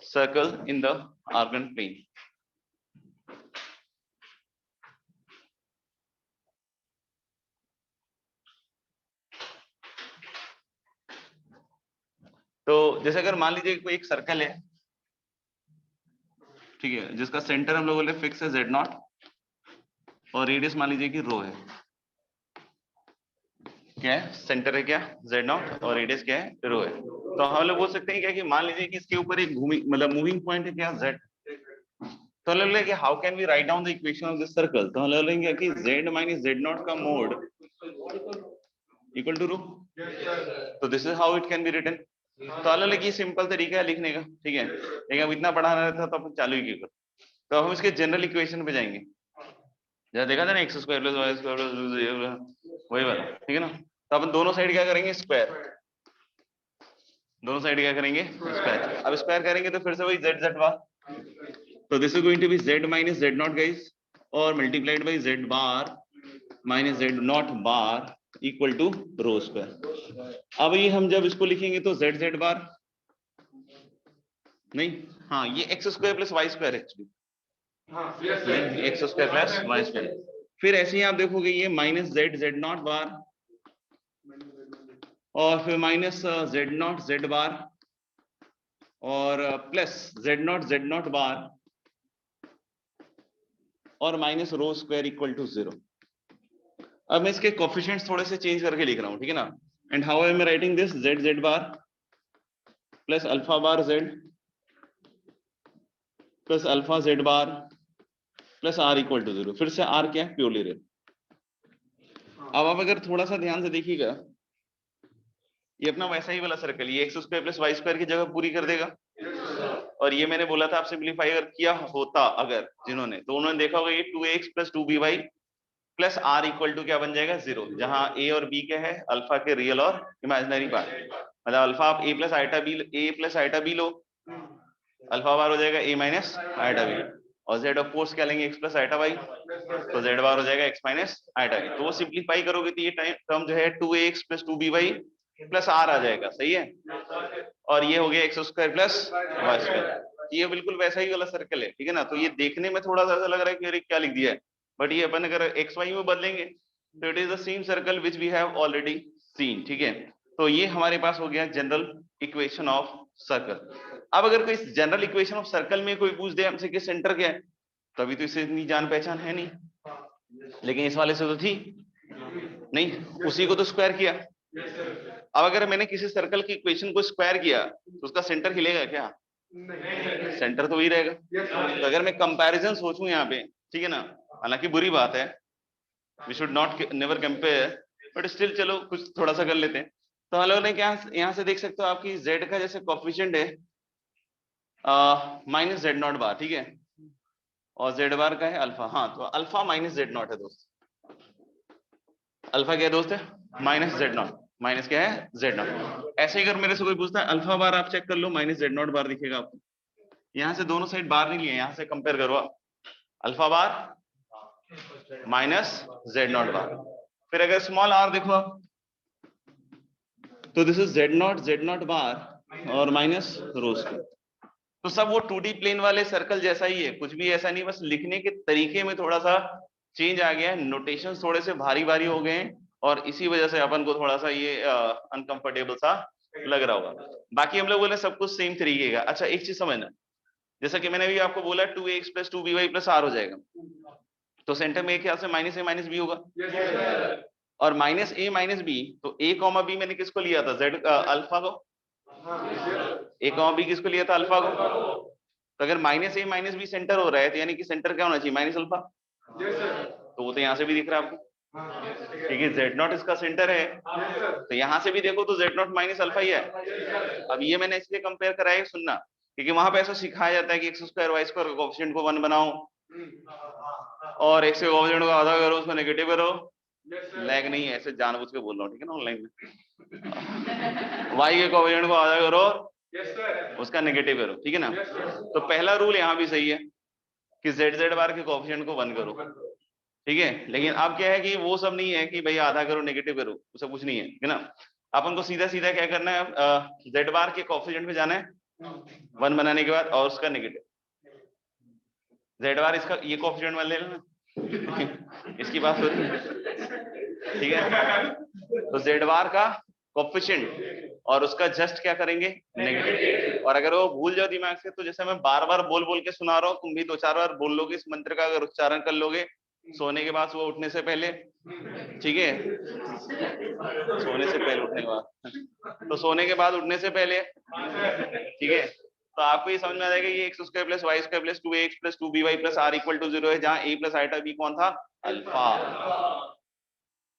circle in the Argand plane. तो जैसे अगर मान लीजिए कोई एक सर्कल है, ठीक है, जिसका सेंटर हम लोग बोले फिक्स है z0, और रेडियस मान लीजिए कि रो है। क्या है? सेंटर है क्या? z0, और रेडियस क्या है? रो है। तो हम लोग बोल सकते हैं क्या कि मान लीजिए कि इसके ऊपर एक मतलब मूविंग पॉइंट है क्या? z। तो हम लोग लेंगे how can we write down the equation of this circle. तो हम लोग लेंगे कि z माइनस z0 का मोड इक्वल टू रो। तो this is how it can be written. तो हम लोग लेंगे सिंपल तरीका है लिखने का, ठीक है, लेकिन अब इतना पढ़ाना रहता तो अपन चालू ही क्यों कर। तो हम इसके जनरल इक्वेशन पे जाएंगे, जैसा देखा था ना, x square plus Y square plus वही वाला, ठीक है ना। तो अपन दोनों साइड क्या करेंगे? स्क्वायर। दोनों साइड क्या करेंगे? स्क्वायर। अब स्क्वायर करेंगे तो फिर से वही z z बार। तो this is going to be z minus z naught guys, और multiplied by z bar minus z naught bar equal to rho square. अब ये हम जब इसको लिखेंगे तो z z बार नहीं, हाँ, ये x square plus Y square है actually, X square plus Y square. फिर ऐसे ही आप देखोगे ये minus Z Z naught bar, और फिर minus Z naught Z bar, और प्लस जेड नॉट बार, और minus rho square equal to 0। अब मैं इसके कोफिशिएंट्स थोड़े से चेंज करके लिख रहा हूं, ठीक है ना। And how I am writing this? Z z bar plus alpha bar Z plus alpha Z bar plus r equal to 0। फिर से आर क्या है? Purely real. अब आप अगर थोड़ा सा ध्यान से देखिएगा, ये अपना वैसा ही वाला सर्कल, ये x square plus Y square की जगह पूरी कर देगा। और ये मैंने बोला था आप सिंप्लीफाई अगर किया होता अगर जिन्होंने, तो उन्होंने देखा होगा ये 2ax plus 2by plus r equal to क्या बन जाएगा 0, जहां ए और बी क्या है अल्फा के रियल और इमेजिनरी पार्ट। मतलब अल्फा आप ए प्लस आइटा बी लो, अल्फा बार हो जाएगा ए माइनस आइटा बी, और जेड ऑफ कोर्स क्या लेंगे एक्स प्लस आइटा वाई, तो जेड बार हो जाएगा एक्स माइनस आइटा बी। तो वो सिंप्लीफाई करोगे तो ये टर्म जो है 2ax plus 2by plus are आ जाएगा, सही है। और ये हो गया x square plus Y square, ये बिल्कुल वैसा ही वाला सर्कल है, ठीक है ना। तो ये देखने में थोड़ा सा ऐसा लग रहा है कि अरे क्या लिख दिया है, बट ये अपन अगर एक्स वाई में बदलेंगे तो it is the same circle which we have already seen, ठीक है। तो ये हमारे पास हो गया जनरल इक्वेशन ऑफ सर्कल। अब अगर कोई जनरल इक्वेशन ऑफ सर्कल में कोई पूछ दे हमसे कि सेंटर क्या है, तो अभी तो इससे इतनी जान पहचान है नहीं, लेकिन इस वाले से तो थी नहीं, उसी को तो स्क्वायर किया। अब अगर मैंने किसी सर्कल की इक्वेशन को स्क्वायर किया तो उसका सेंटर हिलेगा क्या? सेंटर तो वही रहेगा। तो अगर मैं कंपैरिजन सोचूं यहाँ पे, ठीक है ना, हालांकि बुरी बात है, we should not never compare, but still चलो कुछ थोड़ा सा कर लेते हैं। तो हम लोगों ने क्या यहाँ से देख सकते हो आपकी z का जैसे कोफिशिएंट है माइनस जेड नॉट बार, ठीक है, और जेड बार का है अल्फा। हाँ, तो अल्फा माइनस जेड नॉट है दोस्त, अल्फा क्या है दोस्त है माइनस जेड नॉट, माइनस क्या है जेड नॉट। ऐसे ही अगर मेरे से कोई पूछता है अल्फा बार, आप चेक कर लो माइनस जेड नॉट बार दिखेगा आपको। यहाँ से दोनों साइड बार नहीं लिए, यहाँ से कंपेयर करो आप, alpha bar minus Z naught bar. फिर अगर स्मॉल आर देखो आप, तो this is Z naught bar और माइनस रो स्क्वायर। तो सब वो 2D प्लेन वाले सर्कल जैसा ही है, कुछ भी ऐसा नहीं, बस लिखने के तरीके में थोड़ा सा चेंज आ गया है, नोटेशंस थोड़े से भारी भारी हो गए हैं, और इसी वजह से अपन को थोड़ा सा ये अनकंफर्टेबल सा लग रहा होगा। बाकी हम लोग बोले सब कुछ सेम तरीके का। अच्छा एक चीज समझना, जैसा कि मैंने अभी आपको बोला 2ax plus 2by plus are हो जाएगा, तो सेंटर में एक ख्याल से माइनस ए माइनस बी होगा, और माइनस ए माइनस बी, तो ए कॉमा बी मैंने किसको लिया था जेड अल्फा को, ए कॉमा बी किसको लिया था अल्फा को। तो अगर माइनस ए माइनस बी सेंटर हो रहा है तो यानी कि सेंटर क्या होना चाहिए माइनस अल्फा, तो वो तो यहाँ से भी दिख रहा है आपको, ठीक है, जेड नॉट इसका सेंटर है, तो यहाँ से भी देखो तो जेड नॉट माइनस अल्फा ही है। अब ये मैंने इसलिए कंपेयर कराया, सुनना, क्योंकि वहां पे ऐसा सिखाया जाता है कि x square y square coefficient को 1 बनाओ और एक्स के कोएफिशिएंट को आधा करो, उसको नेगेटिव करो। लैग नहीं है, ऐसे जानबूझ के बोल रहा हूँ, ठीक है ना, ऑनलाइन में वाई के कोएफिशिएंट को आधा करो उसका नेगेटिव करो, ठीक है ना। तो पहला रूल यहाँ भी सही है कि जेड बार के कोएफिशिएंट को 1 करो, ठीक है। लेकिन अब क्या है कि वो सब नहीं है कि भाई आधा करो नेगेटिव करो, वो सब कुछ नहीं है ना। अपन को सीधा सीधा क्या करना है, जेड बार के कोएफिशिएंट पे जाना है 1 बनाने के बाद, और उसका नेगेटिव। जेड बार इसका ये कोएफिशिएंट मान ले लेना इसकी बात हो रही है, ठीक है। तो जेड बार का कोएफिशिएंट और उसका जस्ट क्या करेंगे नेगेटिव। और अगर वो भूल जाओ दिमाग से, तो जैसे मैं बार बार बोल बोल के सुना रहा हूँ, तुम भी 2-4 बार बोल लोगे इस मंत्र का, अगर उच्चारण कर लोगे सोने के बाद, सुबह उठने से पहले, ठीक है, सोने से पहले उठने के बाद, तो सोने के बाद उठने से पहले, ठीक है, तो आपको ये समझ में आ जाएगा ये x square plus Y square plus 2ax plus 2by plus r equal to 0 है, जहां a प्लस आइटा b कौन था अल्फा।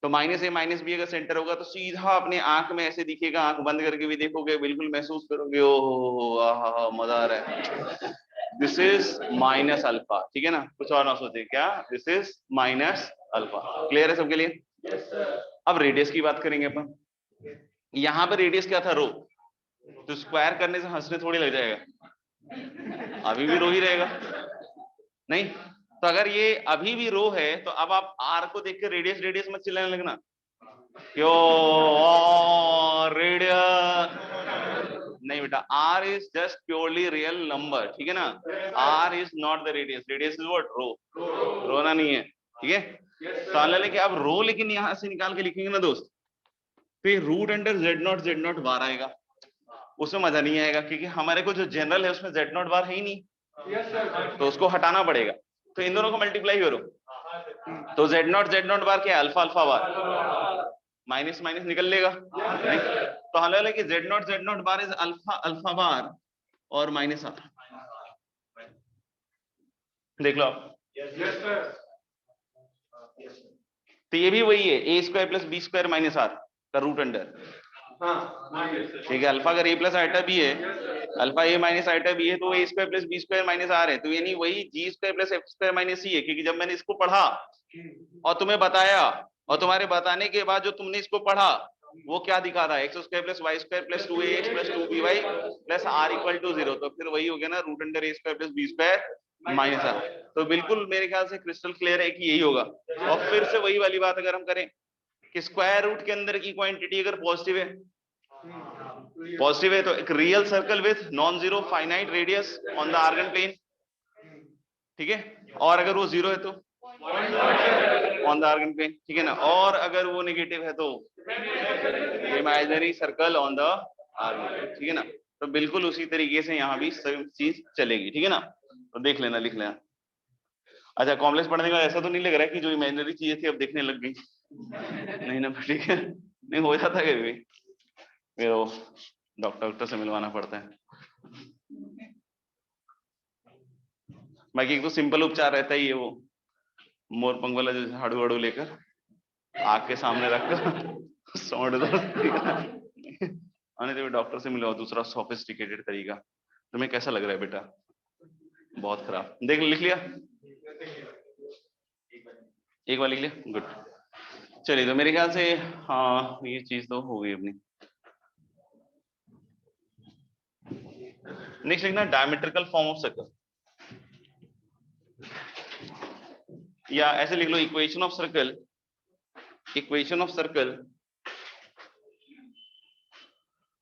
तो माइनस ए माइनस बी अगर सेंटर होगा तो सीधा अपने आंख में ऐसे दिखेगा, आंख बंद करके भी देखोगे बिल्कुल महसूस करोगे, ओह मजा आ रहा है, दिस इज माइनस अल्फा, ठीक है ना। कुछ और ना सोचे क्या, this is minus alpha. Clear है सबके लिए? अब रेडियस की बात करेंगे अपन। यहाँ पे रेडियस क्या था रो, तो स्क्वायर करने से हंसने थोड़ी लग जाएगा, अभी भी रो ही रहेगा नहीं। तो अगर ये अभी भी रो है तो अब आप आर को देख के रेडियस रेडियस मत चिल्लाने लगना, क्यों रेडियस नहीं बेटा, R is just purely real number, ठीक है ना। R is not the radius, radius is what rho, रोना नहीं है, ठीक है। तो लेकिन अब रो लेकिन यहां से निकाल के लिखेंगे ना दोस्त, फिर रूट अंडर जेड नॉट बार आएगा, उसमें मजा नहीं आएगा, क्योंकि हमारे को जो जनरल है उसमें जेड नॉट बार है ही नहीं, तो उसको हटाना पड़ेगा। तो इन दोनों को मल्टीप्लाई करो, तो जेड नॉट बार क्या है alpha alpha bar, minus minus निकल लेगा नहीं? तो हालांकि कि Z naught bar is alpha alpha bar और माइनस अल्फा, देख लो आप। तो ये भी वही है, A square plus B square minus R का रूट अंडर, ठीक है। अल्फा अगर ए प्लस आइटा बी है, alpha A minus eta B है, तो A square plus B square minus R है, तो यानी वही G square plus F square minus C है। क्योंकि जब मैंने इसको पढ़ा और तुम्हें बताया, और तुम्हारे बताने के बाद जो तुमने इसको पढ़ा वो क्या दिखा रहा है, x square plus Y square plus 2ax plus 2by plus r equal to 0, तो फिर वही हो गया ना root under a square plus B square minus r. तो बिल्कुल मेरे ख्याल से क्रिस्टल क्लियर है कि यही होगा। और फिर से वही वाली बात अगर हम करें कि स्क्वायर रूट के अंदर की क्वांटिटी अगर पॉजिटिव है तो एक real circle with non zero finite radius on the Argand plane, ठीक है। और अगर वो जीरो है तो ऑन द आर्गन प्लेन, ठीक है ना। और अगर वो नेगेटिव है तो imaginary circle on the Argand plane, ठीक है ना। तो बिल्कुल उसी तरीके से यहाँ भी सब चीज चलेगी, ठीक है ना। तो देख लेना, लिख लेना। अच्छा, कॉम्प्लेक्स पढ़ने का ऐसा तो नहीं लग रहा है कि जो इमेजिनरी चीजें थी अब देखने लग गई, नहीं ना, ठीक है। नहीं हो जाता कभी भी, फिर वो डॉक्टर से मिलवाना पड़ता है। बाकी एक तो सिंपल उपचार रहता ही है, वो मोर पंख वाला जो हाड़ू हाड़ू लेकर आग के सामने रखकर सौंड दो, आने तो डॉक्टर से मिलवाओ। दूसरा सोफिस्टिकेटेड तरीका। तुम्हें कैसा लग रहा है बेटा? बहुत खराब। देख लिख लिया, एक बार लिख लिया, गुड। चलिए, तो मेरे ख्याल से हाँ ये चीज तो हो गई अपनी। नेक्स्ट लिखना डायमेट्रिकल फॉर्म ऑफ सर्कल, या ऐसे लिख लो equation of circle, equation of circle,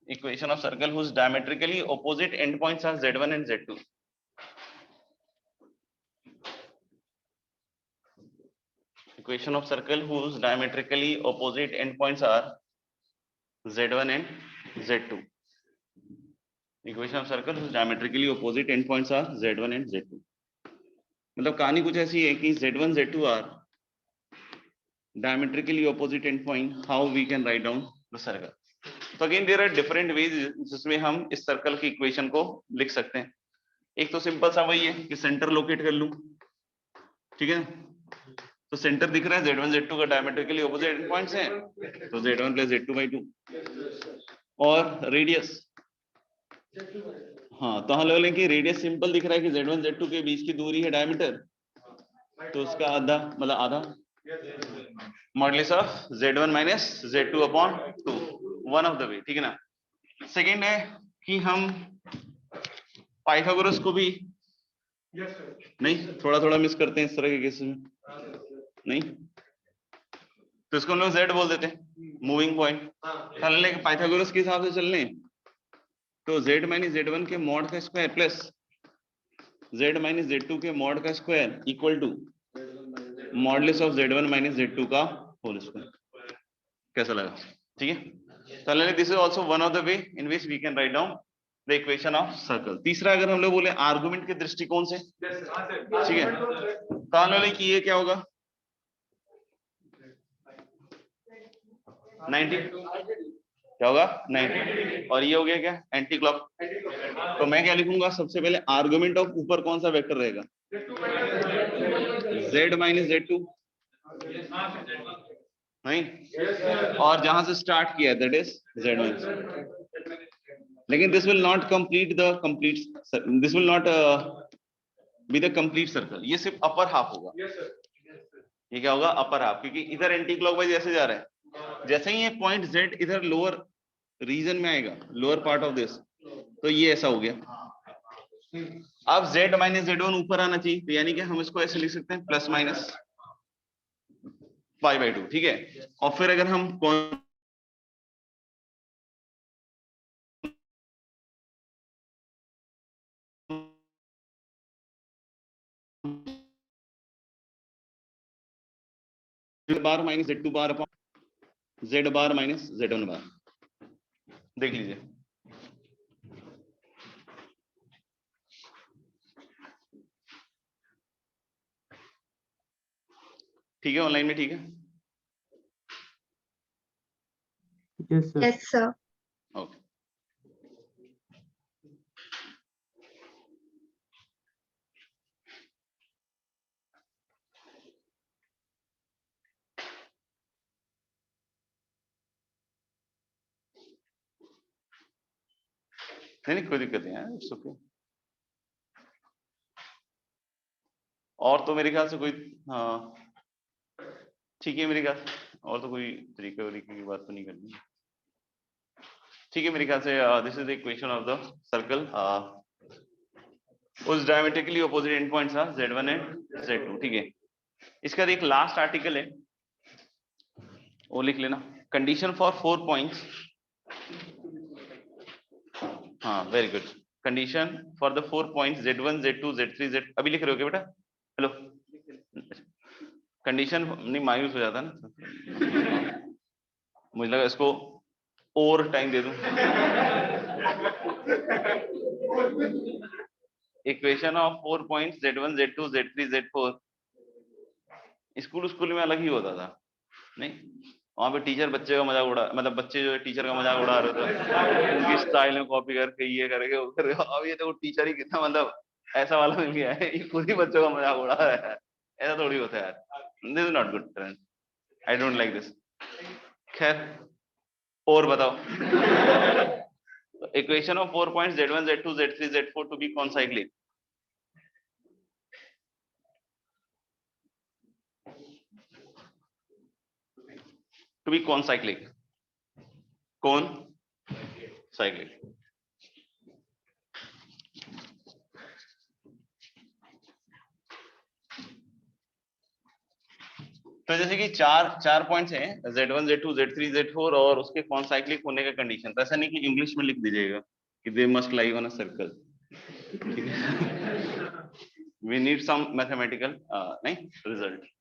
equation of circle whose diametrically opposite endpoints are z1 and z2. Equation of circle whose diametrically opposite endpoints are z1 and z2. Equation of circle whose diametrically opposite endpoints are z1 and z2. मतलब कहानी कुछ ऐसी है कि z1 z2 are diametrically opposite endpoint. How we can write down the circle? तो again there are different ways जिसमें हम इस सर्कल की इक्वेशन को लिख सकते हैं। एक तो सिंपल सा वही है कि सेंटर लोकेट कर लूं, ठीक है। तो सेंटर दिख रहा है, z1 z2 का डायमेट्रिकली ऑपोजिट एंड पॉइंट्स हैं, तो z1 प्लस z2/2। और रेडियस, हाँ तो हम लोग लेंगे रेडियस सिंपल दिख रहा है कि z1 z2 के बीच की दूरी है डायमीटर, तो उसका आधा मतलब आधा modulus of z1 minus z2 upon 2, one of the वे, ठीक है ना। सेकेंड है कि हम पाइथागोरस को भी नहीं थोड़ा थोड़ा मिस करते हैं इस तरह के केस में, नहीं तो इसको हम लोग z बोल देते हैं, मूविंग पॉइंट। लेकिन पाइथागोरस के हिसाब से चलने तो z माइनस z1 के मॉड का square plus z minus z2 के मॉड का square equal to modulus of z1 minus z2 का होल स्क्वायर। कैसा लगा? ठीक है। तो this is also one of the way in which we can write down the equation of circle. तीसरा अगर हम लोग बोले आर्गुमेंट के दृष्टिकोण से, ठीक है, तो हम लोग कि ये क्या होगा 90, क्या होगा 90, और ये हो गया क्या एंटी क्लॉक। तो मैं क्या लिखूंगा सबसे पहले आर्गुमेंट ऑफ ऊपर कौन सा वेक्टर रहेगा z माइनस z2, नहीं, और जहां से स्टार्ट किया दैट इज z1। लेकिन this will not complete the complete, this will not be the complete circle, ये सिर्फ अपर हाफ होगा। ये क्या होगा अपर हाफ, क्योंकि इधर एंटी क्लॉकवाइज ऐसे जा रहा है, जैसे ही ये पॉइंट z इधर लोअर रीजन में आएगा, लोअर पार्ट ऑफ दिस, तो ये ऐसा हो गया। अब z माइनस z1 ऊपर आना चाहिए, तो यानी कि हम इसको ऐसे लिख सकते हैं प्लस माइनस π/2, ठीक है। और फिर अगर हम bar minus z2 bar upon z bar minus z1 bar, देख लीजिए, ठीक है। ऑनलाइन में ठीक है? Yes, sir. ओके। नहीं कोई दिक्कत नहीं है, इट्स ओके। और तो मेरे ख्याल से कोई, हाँ ठीक है मेरे ख्याल से, और तो कोई तरीके की बात तो नहीं करनी। ठीक है मेरे ख्याल से this is the equation of the circle. उस diametrically opposite end points are Z1 and Z2। ठीक है, इसका एक लास्ट आर्टिकल है, वो लिख लेना। कंडीशन फॉर 4 पॉइंट्स, हाँ very good. Condition for the 4 points Z1 Z2 Z3 Z, अभी लिख रहे हो क्या बेटा? हेलो, कंडीशन नहीं मायूस हो जाता ना, मुझे लगा इसको और टाइम दे दूं। Equation of 4 points Z1 Z2 Z3 Z4 school में अलग ही होता था, नहीं वहां पे टीचर बच्चे का मजाक उड़ा, मतलब बच्चे जो है टीचर का मजाक उड़ा रहे थे, उनकी स्टाइल में कॉपी करके ये करके वो करके। अब ये तो टीचर ही कितना मतलब ऐसा वाला मिल गया है, ये खुद ही बच्चों का मजाक उड़ा रहा है। ऐसा थोड़ी होता है यार, this is not good friend, I don't like this. खैर और बताओ, equation of 4 points Z1 Z2 Z3 Z4 to be concyclic. To be concyclic, concyclic. तो जैसे कि चार पॉइंट्स हैं Z1 Z2 Z3 Z4 और उसके कौन साइक्लिक होने का कंडीशन। तो ऐसा नहीं कि इंग्लिश में लिख दीजिएगा कि they must lie on a circle, we need some mathematical नहीं रिजल्ट।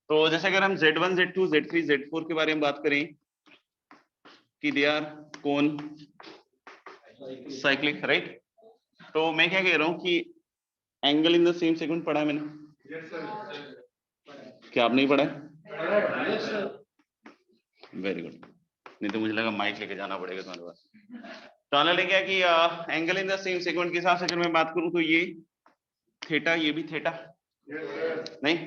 तो जैसे अगर हम Z1 Z2 Z3 Z4 के बारे में बात करें कि दे आर कौन साइक्लिक, राइट। तो मैं क्या कह रहा हूं कि angle in the same segment पढ़ा है मैंने। क्या आप नहीं पढ़ा है? वेरी गुड, नहीं तो मुझे लगा माइक लेके जाना पड़ेगा तुम्हारे पास। तो आना ले गया कि angle in the same segment के हिसाब से अगर मैं बात करूं तो ये थीटा, ये भी थीटा, नहीं।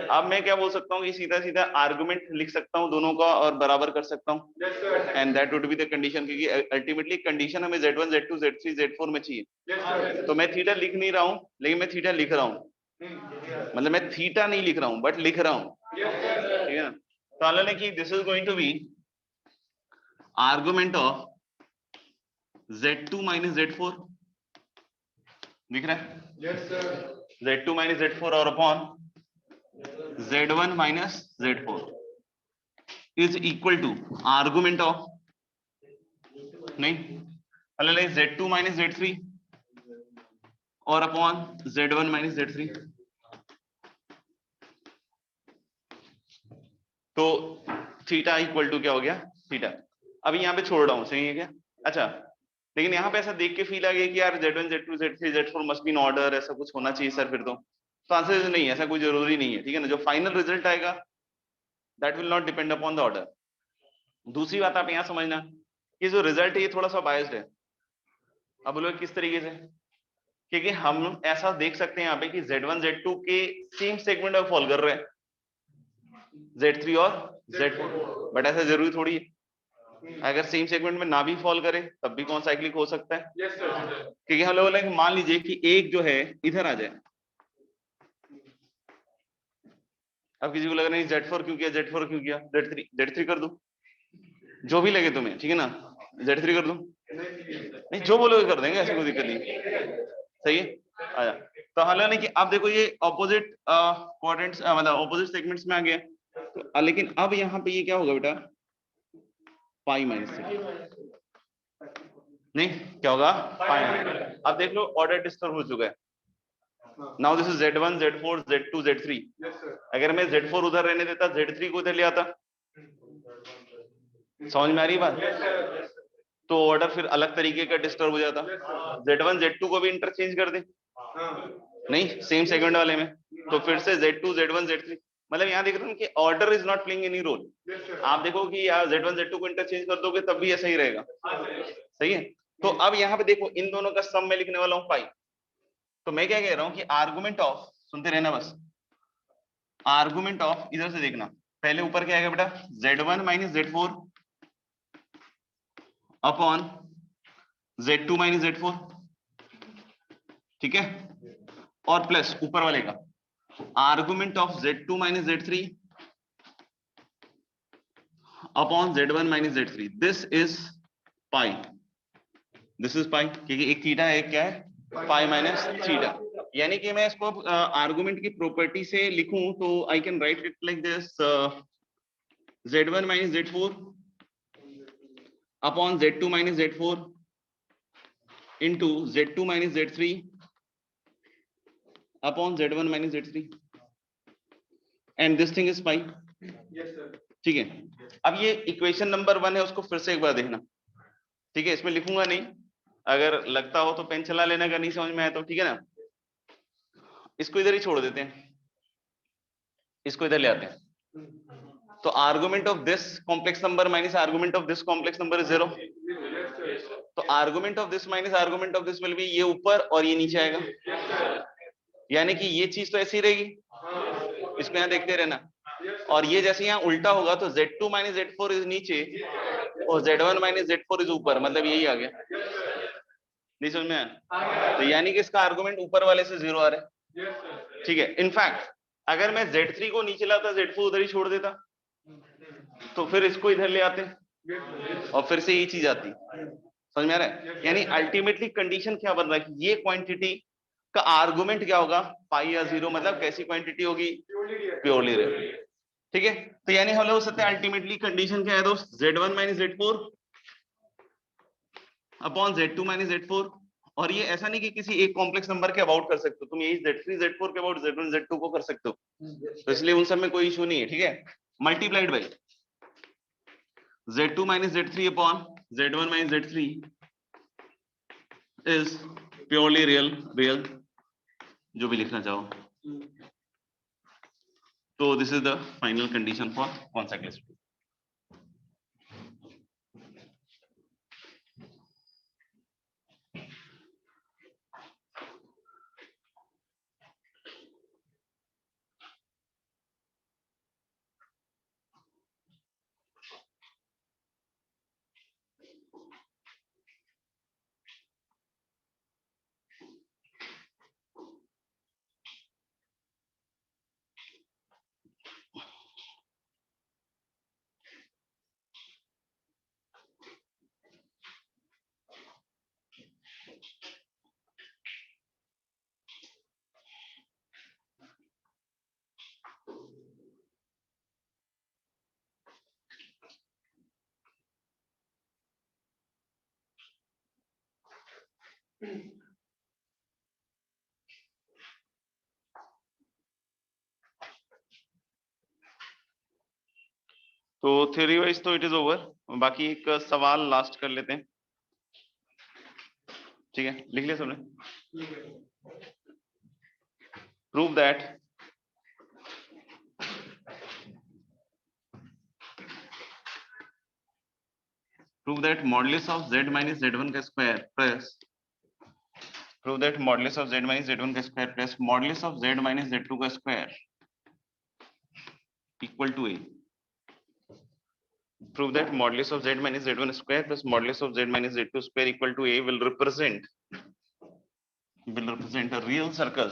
अब मैं क्या बोल सकता हूँ कि सीधा सीधा आर्गुमेंट लिख सकता हूँ दोनों का और बराबर कर सकता हूँ, and that would be the condition, क्योंकि अल्टीमेटली कंडीशन हमें Z1 Z2 Z3 Z4 में चाहिए। तो मैं थीटा लिख नहीं रहा हूँ, लेकिन मैं थीटा लिख रहा हूँ, मतलब मैं थीटा नहीं लिख रहा हूँ बट लिख रहा हूँ, ठीक है ना। तो आने कि this is going to be argument of Z2 minus Z4, दिख रहा है? Yes sir. Z2 minus Z4 और upon Z1 minus Z4 is equal to argument of, नहीं अलग Z2 माइनस Z3 और अपॉन Z1 माइनस Z3। तो theta equal to क्या हो गया, थीटा। अभी यहाँ पे छोड़ रहा हूँ, सही है क्या? अच्छा, लेकिन यहाँ पे ऐसा देख के फील आ गया कि यार Z1 Z2 Z3 Z4 must be in order, ऐसा कुछ होना चाहिए सर फिर तो आंसर नहीं है, ऐसा कोई जरूरी नहीं है, ठीक है ना। जो फाइनल रिजल्ट आएगा that will not depend upon the order. दूसरी बात आप यहाँ समझना कि जो रिजल्ट है ये थोड़ा सा बायस्ड है। अब बोलो किस तरीके से, क्योंकि हम ऐसा देख सकते हैं यहाँ पे कि Z1 Z2 के सेम सेगमेंट में फॉल कर रहे हैं Z3 और Z4, बट ऐसा जरूरी थोड़ी है। अगर सेम सेगमेंट में ना भी फॉल करे तब भी कौन साइक्लिक हो सकता है, क्योंकि हम लोग बोले कि मान लीजिए कि एक जो है इधर आ जाए। अब किसी को लग रहा है Z4 क्यों किया, Z4 क्यों किया, Z3 कर दूं, जो भी लगे तुम्हें, ठीक है ना। Z3 कर दूं, नहीं जो बोलोगे कर देंगे, ऐसी कोई दिक्कत नहीं, सही है। आया तो हालांकि कि अब देखो ये ऑपोजिट क्वाड्रेंट्स मतलब ऑपोजिट सेगमेंट्स में आ गया, तो लेकिन अब यहाँ पे ये क्या होगा बेटा, पाई माइनस नहीं क्या होगा, पाई। अब देख लो ऑर्डर डिस्टर्ब हो चुका है। Now this is Z1 Z4 Z2 Z3। अगर मैं Z4 उधर रहने देता, Z3 को इधर ले आता, समझ में आ रही बात? तो ऑर्डर फिर अलग तरीके का डिस्टर्ब हो जाता। Z1 Z2 को भी इंटरचेंज कर दे, नहीं सेम सेगमेंट वाले में, तो फिर से Z2 Z1 Z3, मतलब यहाँ देख रहे हो कि order is not playing any role. आप देखो कि Z1 Z2 को इंटरचेंज कर दोगे तब भी ऐसा ही रहेगा, सही है। तो अब यहाँ पे देखो इन दोनों का सम में लिखने वाला हूँ पाई। तो मैं क्या कह रहा हूँ कि आर्गुमेंट ऑफ, सुनते रहना बस, आर्गुमेंट ऑफ इधर से देखना, पहले ऊपर क्या आएगा बेटा Z1 minus Z4 upon Z2 minus Z4, ठीक है, और प्लस ऊपर वाले का argument of Z2 minus Z3 upon Z1 minus Z3, this is pi, this is pi, क्योंकि एक थीटा है, एक क्या है, पाई माइनस थीटा। यानी कि मैं इसको आर्गुमेंट की प्रॉपर्टी से लिखूं तो I can write it like this, Z1 minus Z4 upon Z2 minus Z4 into Z2 minus Z3 upon Z1 minus Z3 and this thing is pi। Yes sir। ठीक है, अब ये इक्वेशन नंबर 1 है, उसको फिर से एक बार देखना, ठीक है, इसमें लिखूंगा नहीं, अगर लगता हो तो पेन चला लेना, अगर नहीं समझ में आया तो, ठीक है ना, इसको इधर ही छोड़ देते हैं, इसको इधर ले आते हैं। तो argument of this complex number minus argument of this complex number is 0, तो argument of this minus argument of this will be ये ऊपर और ये नीचे आएगा, यानी कि ये चीज तो ऐसी रहेगी, इसको यहाँ देखते रहना, और ये जैसे यहाँ उल्टा होगा तो Z2 माइनस Z4 इज नीचे और Z1 माइनस Z4 इज ऊपर, मतलब यही आ गया, नहीं समझ में आया? तो यानी कि इसका आर्गुमेंट ऊपर वाले से 0 आ रहा है, ठीक है। इनफैक्ट अगर मैं Z3 को नीचे लाता, Z4 उधर ही छोड़ देता, तो फिर इसको इधर ले आते और फिर से यही चीज आती, समझ में आ रहा है? यानी अल्टीमेटली कंडीशन क्या बन रहा है कि ये क्वांटिटी का आर्गुमेंट क्या होगा, पाई या 0, मतलब कैसी क्वांटिटी होगी, प्योरली रियल, ठीक है। तो यानी हम लोग हो सकते हैं अल्टीमेटली कंडीशन क्या है दोस्त, Z1 minus Z4 upon Z2 minus Z4, और ये ऐसा नहीं कि किसी एक कॉम्प्लेक्स नंबर के अबाउट कर सकते हो, तुम यही Z3 Z4 के अबाउट Z1 Z2 को कर सकते हो, तो इसलिए उन सब में कोई इशू नहीं है, ठीक है। Multiplied by Z2 minus Z3 upon Z1 minus Z3 is purely real, real जो भी लिखना चाहो, तो this is the final condition for consecutive. तो थ्योरी वाइज तो इट इज ओवर, बाकी एक सवाल लास्ट कर लेते हैं, ठीक है, लिख लिया सबने? Prove that modulus of z minus z1 का square plus prove that modulus of z minus z1 का square plus modulus of z minus z2 का square equal to a। Prove that modulus of z minus z1 square plus modulus of z minus z2 square equal to a will represent a real circle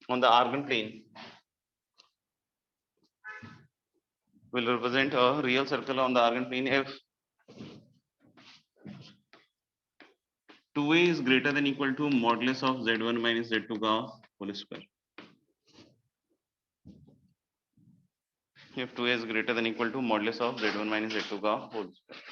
on the argand plane, will represent a real circle on the argand plane if 2a is greater than equal to modulus of z1 minus z2 का whole square। If 2a is greater than equal to modulus of z1 minus z2 का whole square।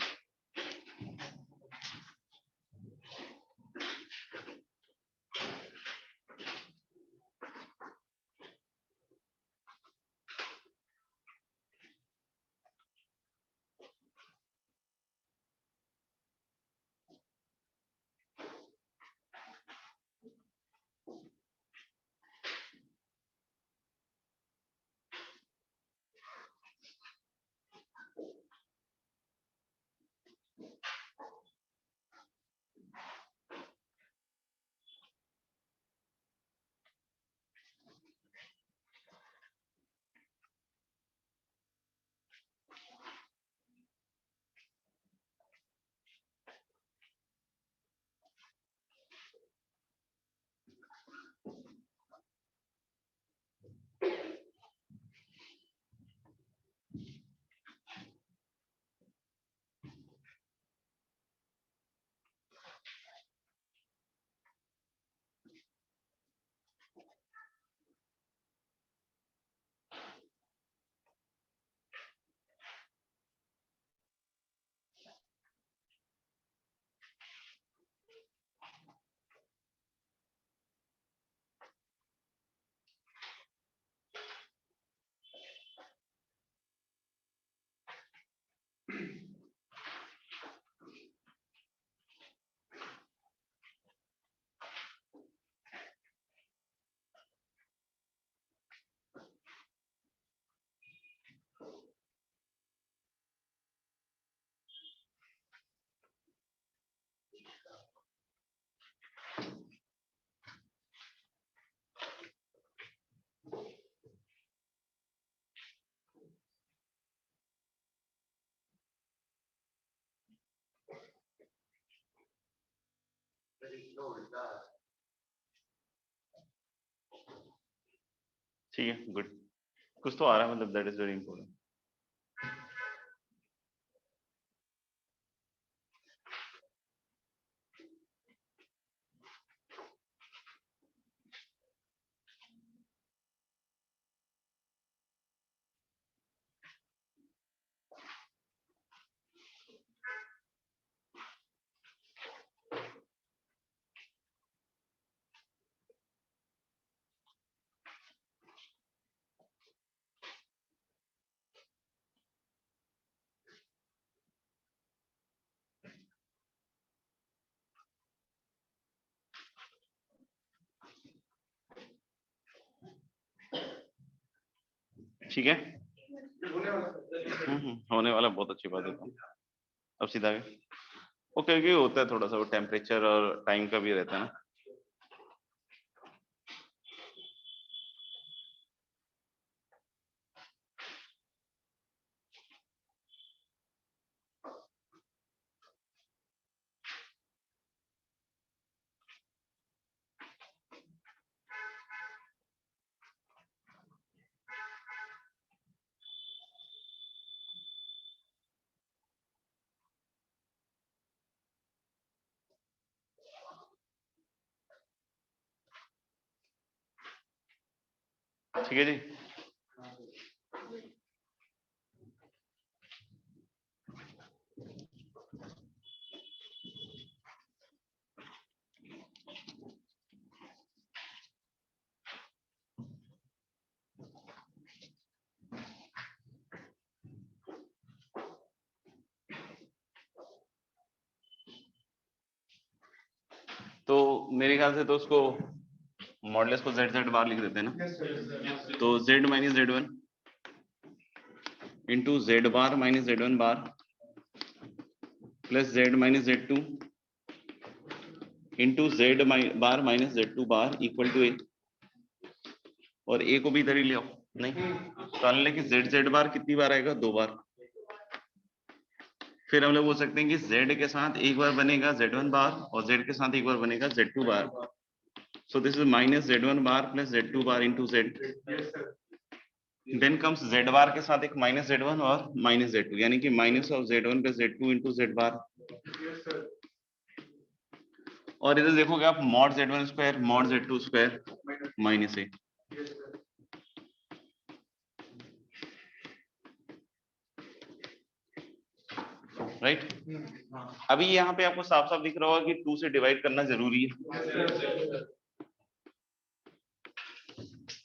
ठीक है, good, कुछ तो आ रहा है, मतलब that is very important. ठीक है, होने वाला, बहुत अच्छी बात है। तो अब सीधा आगे, वो क्योंकि होता है थोड़ा सा, वो टेम्परेचर और टाइम का भी रहता है ना। ठीक है जी, तो मेरे ख्याल से तो उसको मॉडलेस को जेड जेड बार लिख देते हैं ना। तो Z minus Z one into Z bar minus Z one bar plus Z minus Z two into Z bar minus Z two bar equal to A, और ए को भी इधर ही ले आओ। नहीं तो हमने कि जेड जेड बार कितनी बार आएगा, 2 बार। फिर हम लोग बोल सकते हैं कि z के साथ एक बार बनेगा z1 बार और z के साथ एक बार बनेगा z2 bar. So this is minus z1 bar plus z2 bar into z। Then comes z bar के साथ एक माइनस z1 और माइनस z2, यानी कि minus of z1 plus z2 into z bar. और इधर देखोगे आप mod z1 square mod z2 square minus A. Right, अभी यहाँ पे आपको साफ साफ दिख रहा होगा कि 2 से डिवाइड करना जरूरी है।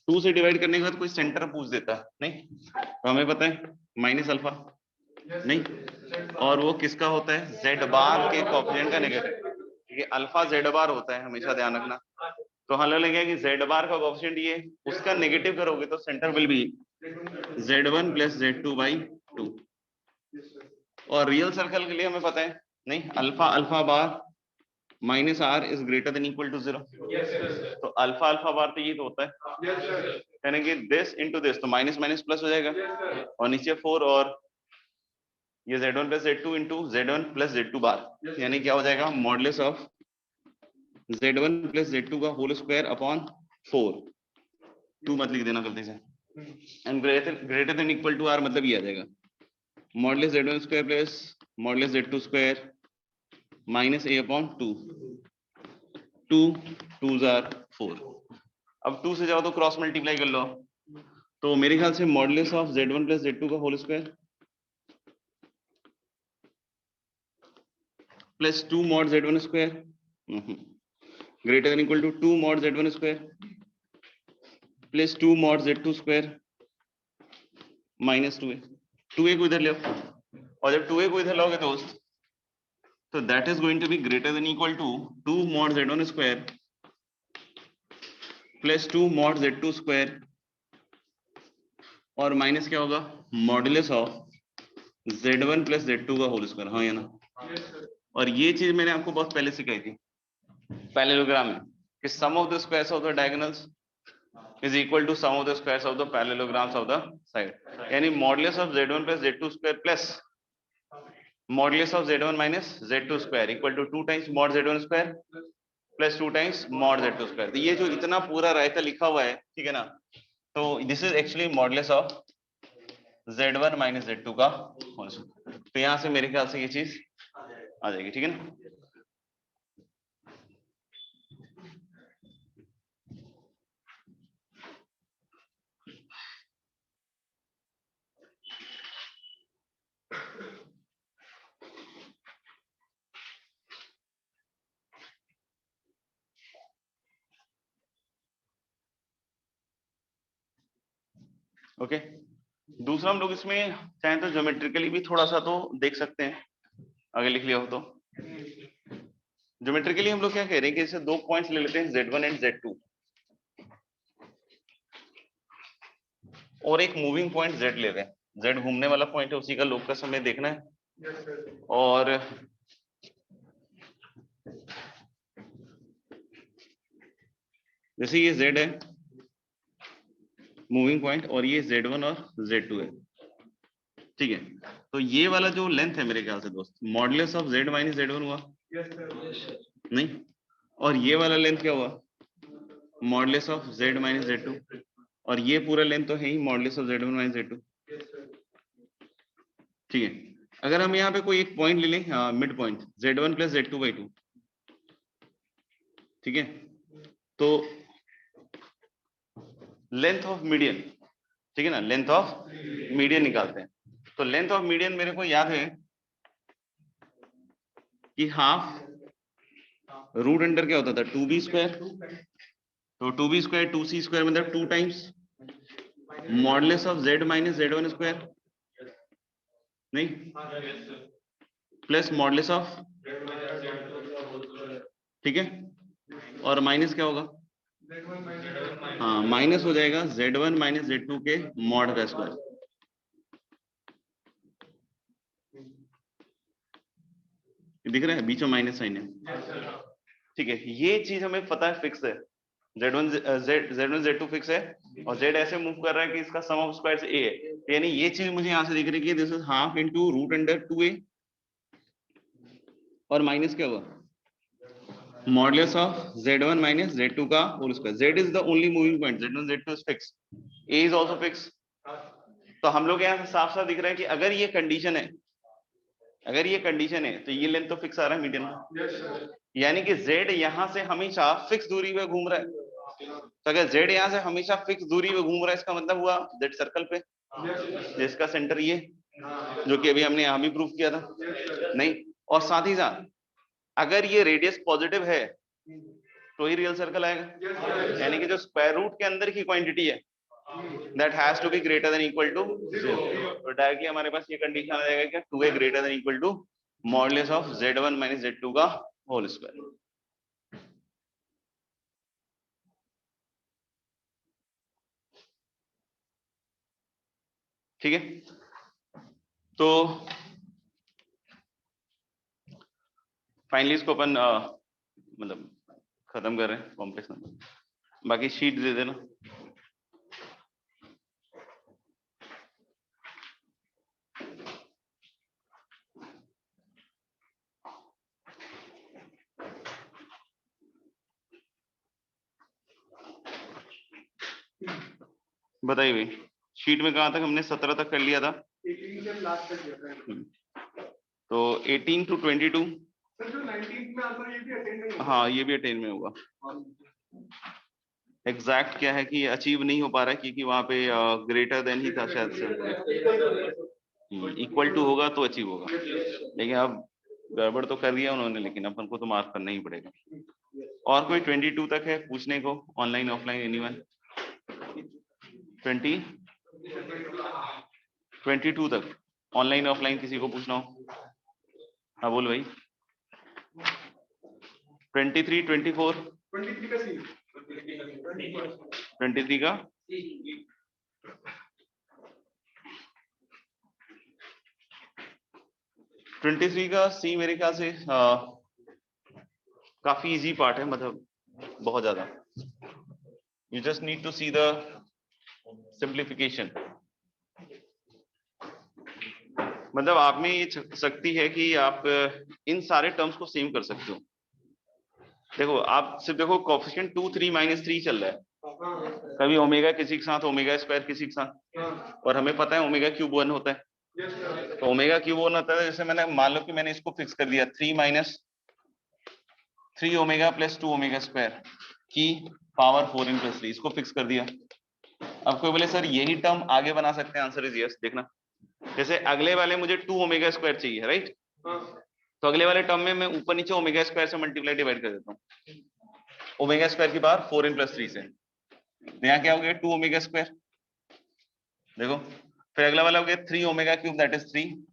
2 से डिवाइड करने के बाद कोई सेंटर पूछ देता है, नहीं तो हमें पता है माइनस अल्फा, नहीं, और वो किसका होता है, जेड बार के कोएफिशिएंट का नेगेटिव, ये अल्फा जेड बार होता है, हमेशा ध्यान रखना। तो हम लोग लेंगे कि जेड बार का कोएफिशिएंट ये, उसका नेगेटिव करोगे तो centre will be z1 plus z2 by 2। और रियल सर्कल के लिए हमें पता है, नहीं, alpha alpha bar minus r is greater than equal to 0। तो अल्फा अल्फा बार तो ये तो होता है, यानी कि दिस इनटू दिस, तो माइनस माइनस प्लस हो जाएगा, और नीचे 4, और ये z1 plus z2 into z1 plus z2 बार, यानी क्या हो जाएगा, modulus of z1 plus z2 का होल स्क्वायर अपॉन 4। 2 मत लिख देना गलती से, and greater than equal to r, मतलब ये आ जाएगा modulus z1 square plus modulus z2 square minus a upon 2। 2 2s are 4। अब 2 से जाओ तो क्रॉस मल्टीप्लाई कर लो, तो मेरे ख्याल से modulus of z1 plus z2 का whole square plus 2 mod z1 square greater than equal to 2 mod z1 square plus 2 mod z2 square minus 2a। 2a को इधर ले आओ, और जब 2a को इधर लाओगे दोस्त, तो that is going to be greater than equal to 2 mod z1 square plus 2 mod z2 square, और माइनस क्या होगा, modulus of z1 plus z2 का होल स्क्वायर। हाँ या ना? और ये चीज मैंने आपको बहुत पहले सिखाई थी पैरेललोग्राम में, कि sum of the squares of the diagonals is equal to sum of the squares of the parallelograms of the side, यानी modulus of z1 plus z2 square plus modulus of z1 minus z2 square equal to 2 times mod z1 square plus 2 times mod Z2 square. तो ये जो इतना पूरा रायता लिखा हुआ है, ठीक है ना, तो this is actually modulus of Z1 minus Z2 का होल स्क्वायर। तो यहाँ से मेरे ख्याल से ये चीज आ जाएगी, ठीक है ना। ओके दूसरा हम लोग इसमें चाहे तो ज्योमेट्रिकली भी थोड़ा सा तो देख सकते हैं, अगर लिख लिया हो तो। ज्योमेट्रिकली हम लोग क्या कह रहे हैं कि इसे 2 पॉइंट्स ले लेते हैं Z1 एंड Z2 और एक मूविंग पॉइंट Z ले रहे हैं। Z घूमने वाला पॉइंट है, उसी का लोकस हमें देखना है। और जैसे ये Z है मूविंग पॉइंट और ये Z1 और Z2 है, ठीक है। तो ये वाला जो लेंथ है मेरे ख्याल से दोस्त modulus of Z minus Z1 हुआ नहीं, और ये वाला लेंथ क्या हुआ modulus of Z minus Z2, और ये पूरा लेंथ तो है ही modulus of Z1 minus Z2, ठीक है। अगर हम यहाँ पे कोई एक पॉइंट ले लें mid point Z1 plus Z2/2, ठीक है, तो लेंथ ऑफ मीडियन, ठीक है ना, लेंथ ऑफ मीडियन निकालते हैं। तो लेंथ ऑफ मीडियन मेरे को याद है कि हाफ रूट अंडर क्या होता था 2b स्क्वायर, तो 2b स्क्वायर 2c स्क्वायर मतलब 2 times modulus of Z minus Z1 square नहीं, प्लस मॉडुलस ऑफ, ठीक है, और माइनस क्या होगा, हाँ माइनस हो जाएगा Z1 माइनस Z2 के मॉड का स्क्वायर। दिख रहा है बीच में माइनस साइन है, ठीक है। ये चीज हमें पता है फिक्स है, Z1 Z2 फिक्स है और Z ऐसे मूव कर रहा है कि इसका सम ऑफ स्क्वायर्स A है, यानी ये चीज मुझे यहाँ से दिख रही है कि this is half into root under 2a और माइनस क्या हुआ modulus of Z1 minus Z2 का whole square. Z is the only moving point, Z1 Z2 is fix, A is also fix. तो हम लोग यहाँ से साफ साफ दिख रहा है कि अगर ये कंडीशन है, अगर ये कंडीशन है तो ये लेंथ तो फिक्स आ रहा है मीडियन में, यानी कि Z यहाँ से हमेशा फिक्स दूरी पे घूम रहा है। तो अगर Z यहाँ से हमेशा फिक्स दूरी पे घूम रहा है इसका मतलब हुआ Z सर्कल पे, जिसका सेंटर ये, जो कि अभी हमने यहाँ भी प्रूफ किया था नहीं। और साथ ही साथ अगर ये रेडियस पॉजिटिव है तो ही रियल सर्कल आएगा, यानी कि जो स्क्वायर रूट के अंदर की क्वांटिटी है that has to be greater than equal to 0। तो डायरेक्टली हमारे पास ये कंडीशन आ जाएगा कि 2a greater than equal to modulus of Z1 minus Z2 का होल स्क्वायर। ठीक है, तो फाइनली इसको अपन मतलब खत्म कर रहे हैं कॉम्प्लेक्स नंबर, बाकी शीट दे देना। बताइए भाई शीट में कहाँ तक हमने 17 तक कर लिया था, 18 से लास्ट तक गया था। तो 18 to 22 सर जो 19 में आंसर ये भी अटेंड नहीं हुआ। हाँ ये भी अटेन में होगा। एग्जैक्ट क्या है कि अचीव नहीं हो पा रहा है क्योंकि वहां पे ग्रेटर देन ही था शायद से, इक्वल टू होगा तो अचीव होगा, लेकिन अब गड़बड़ तो कर दिया उन्होंने, लेकिन अपन को तो मार्क करना ही पड़ेगा। और कोई 22 तक है पूछने को, ऑनलाइन ऑफलाइन एनीवन 22 तक ऑनलाइन ऑफलाइन किसी को पूछना हो, हाँ बोल भाई। 23 24 23 का सी 23 का सी मेरे ख्याल से काफी इजी पार्ट है, मतलब बहुत ज्यादा। You just need to see the simplification, मतलब आप में ये शक्ति है कि आप इन सारे टर्म्स को सेम कर सकते हो। देखो आप सिर्फ देखो कोफिशिएंट 2 3 -3 चल रहा है, कभी ओमेगा किसी के साथ, ओमेगा स्क्वायर किसी के साथ, और हमें पता है ओमेगा क्यूब 1 होता है। तो ओमेगा क्यूब 1 होता है, जैसे मैंने मान लो कि मैंने इसको फिक्स कर दिया 3 ओमेगा प्लस 2 ओमेगा स्क्वायर की पावर 4 इन प्लस 3, इसको फिक्स कर दिया। अब कोई बोले सर यही टर्म आगे बना सकते हैं, आंसर इज यस। देखना जैसे अगले वाले मुझे 2 ओमेगा स्क्वायर चाहिए, राइट, तो अगले वाले टर्म में मैं ऊपर नीचे ओमेगा स्क्वायर से मल्टीप्लाई डिवाइड कर देता हूँ, ओमेगा स्क्वायर की पावर 4 इन प्लस 3 से। यहाँ क्या हो गया 2 ओमेगा स्क्वायर, देखो। फिर अगला वाला हो गया 3 ओमेगा क्यूब दैट इज 3,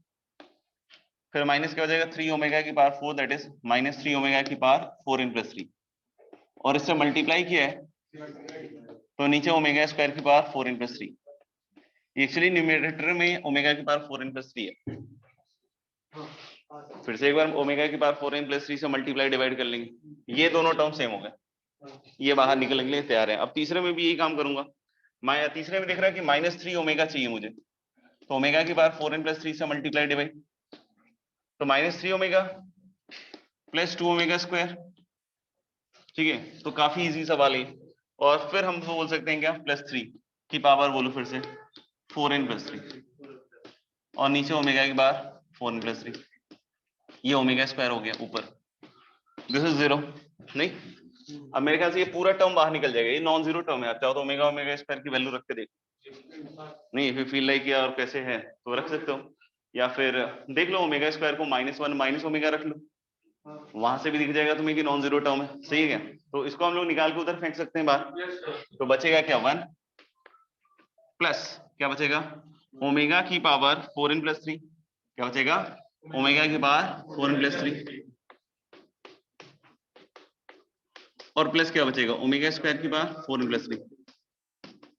फिर माइनस क्या हो जाएगा 3 ओमेगा की पावर 4 दैट इज -3 ओमेगा की पावर 4 इन प्लस 3, और इससे मल्टीप्लाई किया है तो नीचे ओमेगा स्क्वायर की power 4 in plus 3। Actually numerator में ओमेगा की पावर 4 इन प्लस 3 है। फिर से एक बार ओमेगा की पावर 4 इन प्लस 3 से मल्टीप्लाई डिवाइड कर लेंगे, ये दोनों टर्म सेम हो गए, ये बाहर निकलने के लिए तैयार है। अब तीसरे में भी यही काम करूंगा मैं, तीसरे में दिख रहा है कि -3 ओमेगा चाहिए मुझे, तो ओमेगा की पावर 4 इन प्लस 3 से मल्टीप्लाई डिवाइड, तो -3 ओमेगा प्लस 2 ओमेगा स्क्वायर, ठीक है। तो काफी इजी सवाल है। और फिर हम बोल सकते हैं क्या +3 की पावर बोलो फिर से 4 इन प्लस 3, और नीचे ओमेगा की पावर 4 इन प्लस 3, ये ओमेगा स्क्वायर हो गया ऊपर, दिस इज 0 नहीं। अब मेरे ख्याल से ये पूरा टर्म बाहर निकल जाएगा, ये नॉन जीरो टर्म है। आप चाहो तो ओमेगा ओमेगा स्क्वायर की वैल्यू रख के देखो, नहीं इफ यू फील लाइक यार कैसे है तो रख सकते हो, या फिर देख लो ओमेगा स्क्वायर को -1 माइनस ओमेगा रख लो, वहां से भी दिख जाएगा तुम्हें कि नॉन जीरो टर्म है, सही है क्या। तो इसको हम लोग निकाल के उधर फेंक सकते हैं बाहर, तो बचेगा क्या 1 प्लस क्या बचेगा ओमेगा की पावर 4 इन प्लस 3, क्या बचेगा ओमेगा की पावर 4 इन प्लस 3, और प्लस क्या बचेगा ओमेगा स्क्वायर की पावर 4 इन प्लस 3।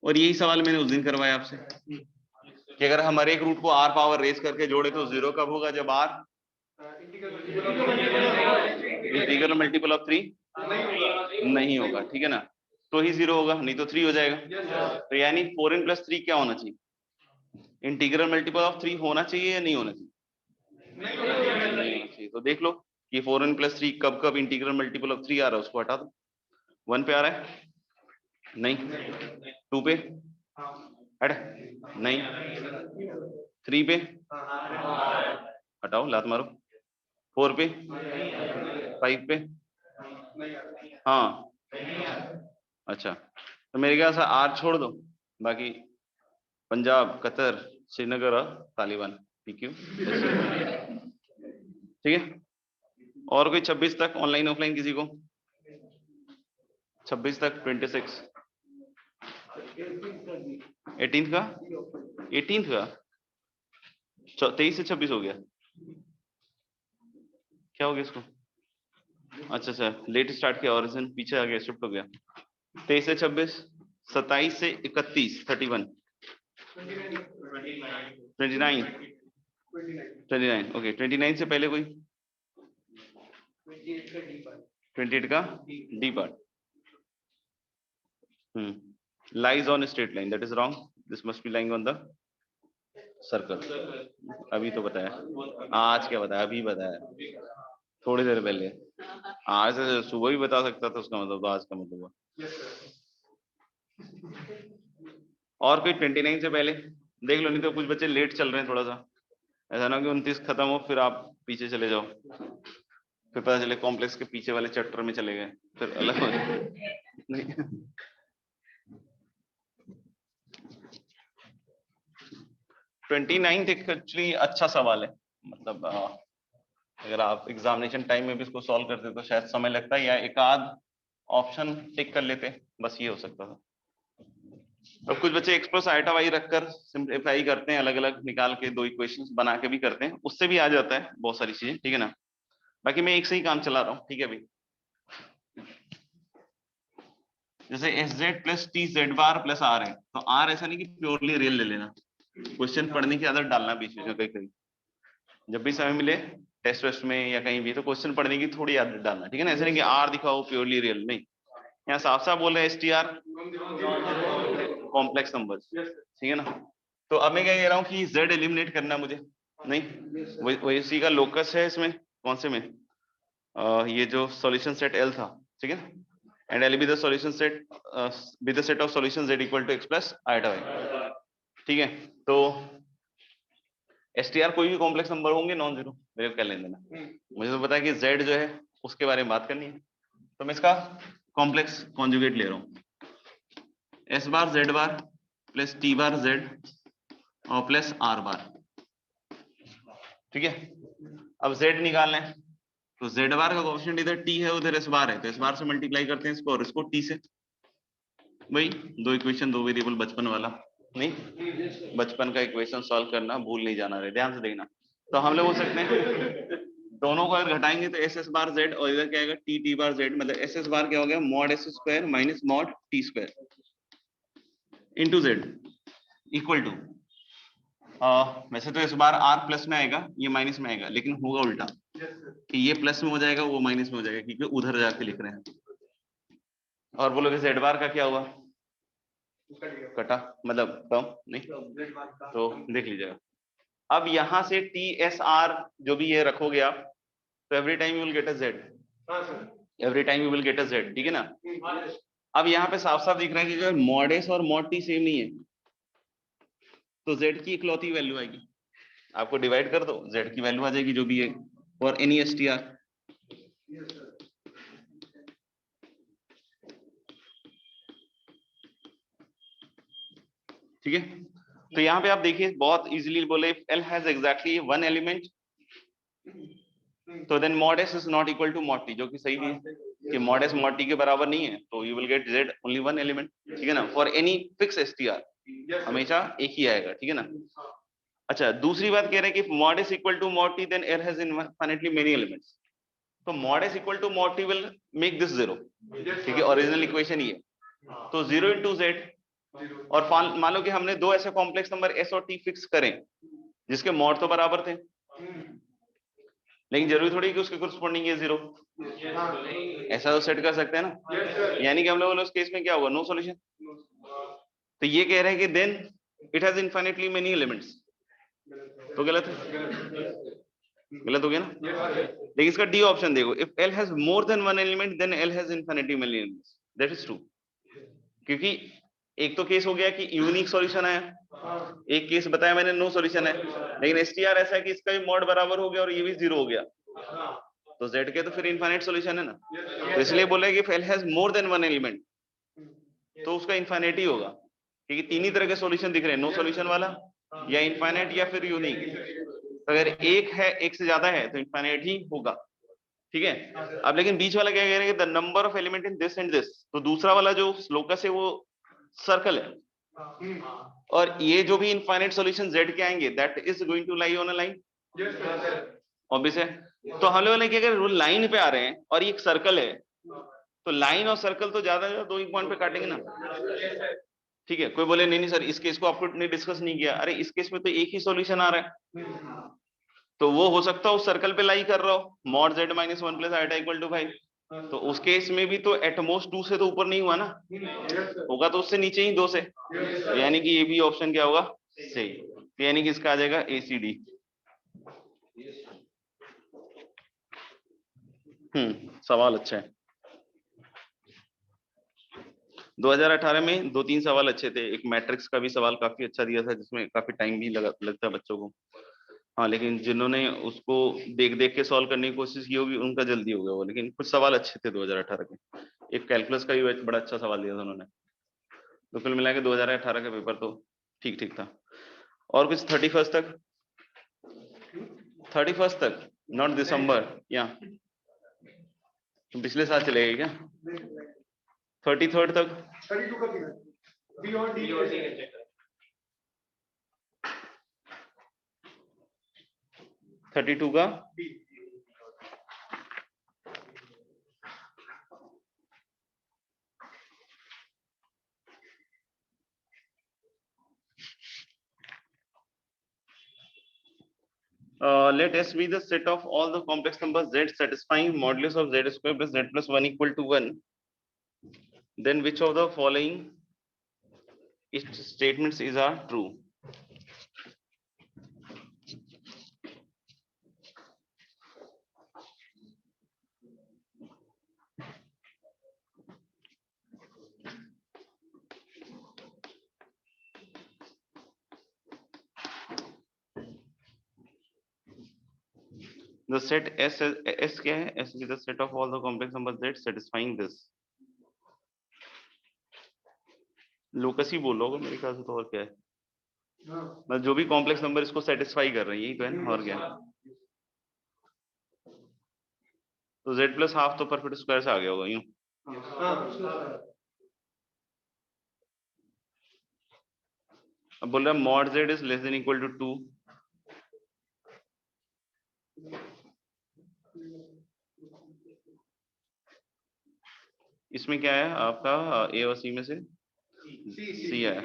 और यही सवाल मैंने उस दिन करवाया आपसे कि अगर हम हर एक रूट को r पावर रेज करके जोड़े तो 0 कब होगा, जब r इंटीग्रल मल्टीपल ऑफ 3 नहीं होगा, ठीक है ना, तो ही 0 होगा, नहीं तो 3 हो जाएगा। तो यानी 4 इन प्लस 3 क्या होना चाहिए, इंटीग्रल मल्टीपल ऑफ 3 होना चाहिए या नहीं होना चाहिए, नहीं होना चाहिए। तो देख लो कि 4 इन प्लस 3 कब कब इंटीग्रल मल्टीपल ऑफ 3 आ रहा है, उसको हटा दो। 1 पे आ रहा है नहीं, 2 पे हट नहीं, 3 पे हटाओ लात मारो, 4 पे 5 पे हाँ अच्छा, तो मेरे ख्याल से R छोड़ दो, बाकी पंजाब कतर श्रीनगर और तालिबान PQ, ठीक है। और कोई 26 तक ऑनलाइन ऑफलाइन किसी को 26 तक 26 18th का 23 से 26 हो गया, क्या हो गया इसको, अच्छा लेट स्टार्ट किया, ओरिजिन पीछे आ गया, शिफ्ट हो गया। 23 से 26, 27 से 31 31 29 ओके, 29 से पहले कोई 28 का D part lies on a straight line, that is wrong, this must be lying on the circle। अभी तो बताया, आज क्या बताया, अभी बताया थोड़ी देर पहले, आज से सुबह भी बता सकता था, उसका मतलब तो आज का मतलब हुआ। और कोई 29 से पहले देख लो, नहीं तो कुछ बच्चे लेट चल रहे हैं थोड़ा सा, ऐसा ना कि 29 खत्म हो फिर आप पीछे चले जाओ, फिर पता चले कॉम्प्लेक्स के पीछे वाले चैप्टर में चले गए, फिर अलग हो नहीं। 29 एक्चुअली अच्छा सवाल है, मतलब अगर आप एग्जामिनेशन टाइम में भी इसको सॉल्व करते तो शायद समय लगता है, या एक आध ऑप्शन टिक कर लेते, बस ये हो सकता था। और कुछ बच्चे एक्स प्लस आइटा वाई रखकर सिंपलीफाई करते हैं, अलग अलग निकाल के दो इक्वेशंस बना के भी करते हैं, उससे भी आ जाता है बहुत सारी चीजें, ठीक है ना। बाकी मैं एक से ही काम चला रहा हूँ, ठीक है भाई। जैसे SZ प्लस TZ बार प्लस R है, तो R ऐसा नहीं कि प्योरली रियल ले लेना, क्वेश्चन पढ़ने की आदत डालना बीच में, कहीं कहीं जब भी समय मिले टेस्ट वेस्ट में या कहीं भी, तो क्वेश्चन पढ़ने की थोड़ी आदत डालना, ठीक है ना। ऐसा नहीं कि R दिखाओ प्योरली रियल, नहीं, यहाँ साफ साफ बोल रहे हैं STR कॉम्प्लेक्स नंबर, ठीक है ना। तो अब मैं क्या कह रहा हूँ कि Z एलिमिनेट करना मुझे, नहीं वही उसी का लोकस है इसमें, कौन से में ये जो सॉल्यूशन सेट L था ठीक है, and L be the solution set with the set of solution z equal to x plus iota y। ठीक है, तो STR कोई भी कॉम्प्लेक्स नंबर होंगे नॉन जीरो, मेरे को क्या लेने देना, मुझे तो पता है कि z जो है उसके बारे में बात करनी है, तो मैं इसका कॉम्प्लेक्स कॉन्जुगेट ले रहा हूं, s बार z बार प्लस t बार z और प्लस r बार। ठीक है, अब z निकालना है, तो z बार का कोएफिशिएंट इधर t है उधर s बार है, तो s बार से मल्टीप्लाई करते हैं इसको और इसको t से। भाई दो इक्वेशन दो वेरिएबल बचपन वाला नहीं, बचपन का इक्वेशन सॉल्व करना भूल नहीं जाना रे, ध्यान से देखना। तो हम लोग बोल सकते हैं दोनों को अगर घटाएंगे तो एस एस बार जेड और इधर क्या आएगा टी टी बार जेड, मतलब एस एस बार क्या हो गया mod s square minus mod t square into z equal to, वैसे तो इस बार आर प्लस में आएगा ये माइनस में आएगा, लेकिन होगा उल्टा कि ये प्लस में हो जाएगा वो माइनस में हो जाएगा क्योंकि उधर जाके लिख रहे हैं। और बोलोगे जेड बार का क्या हुआ, कटा मतलब कम नहीं, तो देख लीजिएगा। अब यहां से टी एस आर जो भी ये रखोगे आप, तो every time you will get a Z, every time you will get a Z, ठीक है ना। अब यहाँ पे साफ साफ दिख रहा है कि जो मॉड एस और मॉड टी सेम नहीं है, तो जेड की इकलौती वैल्यू आएगी, आपको डिवाइड कर दो जेड की वैल्यू आ जाएगी जो भी है for any S T R. ठीक है, तो यहाँ पे आप देखिए बहुत इजीली बोले L has exactly one element, तो then mod S is not equal to mod T, जो कि सही भी है कि मॉड एस मॉड टी के बराबर नहीं है, तो you will get Z only one element. ठीक है ना, for any fix S T R हमेशा एक ही आएगा। ठीक है ना। अच्छा दूसरी बात कह रहे हैं कि mod S equal to mod T then L has infinitely many elements, तो mod S equal to mod T will make this zero, ठीक है, ओरिजिनल इक्वेशन ही है, तो जीरो इंटू जेड। और मान लो कि हमने दो ऐसे कॉम्प्लेक्स नंबर एस और टी फिक्स करें जिसके मॉड तो बराबर थे, लेकिन जरूरी थोड़ी कि उसके कोरिस्पोंडिंग ये जीरो, ऐसा तो सेट कर सकते हैं ना, यानी कि हम लोग उस केस में क्या होगा नो सॉल्यूशन। तो ये कह रहे हैं कि then it has infinitely many elements, तो गलत है, गलत हो गया ना। लेकिन इसका डी ऑप्शन देखो, if L has more than one element then L has infinitely many elements, that is true, क्योंकि एक तो केस हो गया कि यूनिक सॉल्यूशन आया, एक केस बताया मैंने नो सॉल्यूशन है, लेकिन एसटीआर ऐसा है कि इसका भी मॉड बराबर हो गया और ये भी जीरो हो गया, तो जेड के तो फिर इनफाइनाइट सॉल्यूशन है ना, तो इसलिए बोले कि L has more than one element तो उसका इनफाइनाइट ही होगा, क्योंकि तीन ही तरह के सॉल्यूशन दिख रहे हैं, नो सॉल्यूशन वाला या इनफाइनाइट या फिर यूनिक, तो अगर एक है एक से ज्यादा है तो इनफाइनाइट ही होगा। ठीक है, अब लेकिन बीच वाला क्या कह रहे हैं, the number of element in this and this, तो दूसरा वाला जो लोकस है वो सर्कल है, और ये जो भी इनफाइनाइट सॉल्यूशन z के आएंगे that is going to lie on a line, obvious है। तो हम लोगों ने क्या, अगर लाइन पे आ रहे हैं और ये एक सर्कल है, तो लाइन और सर्कल तो ज्यादा दो ही पॉइंट पे काटेंगे ना। ठीक है, कोई बोले नहीं नहीं सर इस केस को आपको ने डिस्कस नहीं किया, अरे इस केस में तो एक ही सॉल्यूशन आ रहा है, तो वो हो सकता है उस सर्कल पे लाई कर रहा हो, mod z minus one plus iota equal to 5, तो उस केस में भी तो एटमोस्ट 2 से तो ऊपर नहीं हुआ ना, होगा तो उससे नीचे ही 2 से, तो यानी कि ये भी ऑप्शन क्या होगा सही, तो यानी कि इसका आ जाएगा ACD। सवाल अच्छा है, 2018 में 2-3 सवाल अच्छे थे, एक मैट्रिक्स का भी सवाल काफी अच्छा दिया था जिसमें काफी टाइम भी लगता बच्चों को, हाँ लेकिन जिन्होंने उसको देख देख के सॉल्व करने की कोशिश की होगी उनका जल्दी हो गया वो, लेकिन कुछ सवाल अच्छे थे 2018 के, एक कैलकुलस का भी बड़ा अच्छा सवाल दिया था उन्होंने, तो कुल मिला के 2018 का पेपर तो ठीक ठीक था। और कुछ 31st तक नॉट दिसंबर, या पिछले साल चलेगा क्या 33rd तक, 32 का कितना बी और डी 32 का let S be the set of all the complex numbers z satisfying modulus of z square plus z plus 1 equal to 1, then which of the following statements is are true? The set S क्या है? S is the set of all the complex numbers Z satisfying this. Locus ही बोल होगा मेरे ख्याल से, तो और क्या है? मतलब जो भी कॉम्प्लेक्स नंबर इसको सेटिस्फाई कर रहे हैं, यही तो है ना, और क्या है? तो Z प्लस हाफ तो परफेक्ट स्क्वायर से आ गया होगा यूं। अब बोल रहा है mod Z is less than equal to 2। इसमें क्या है आपका A और C में से C है।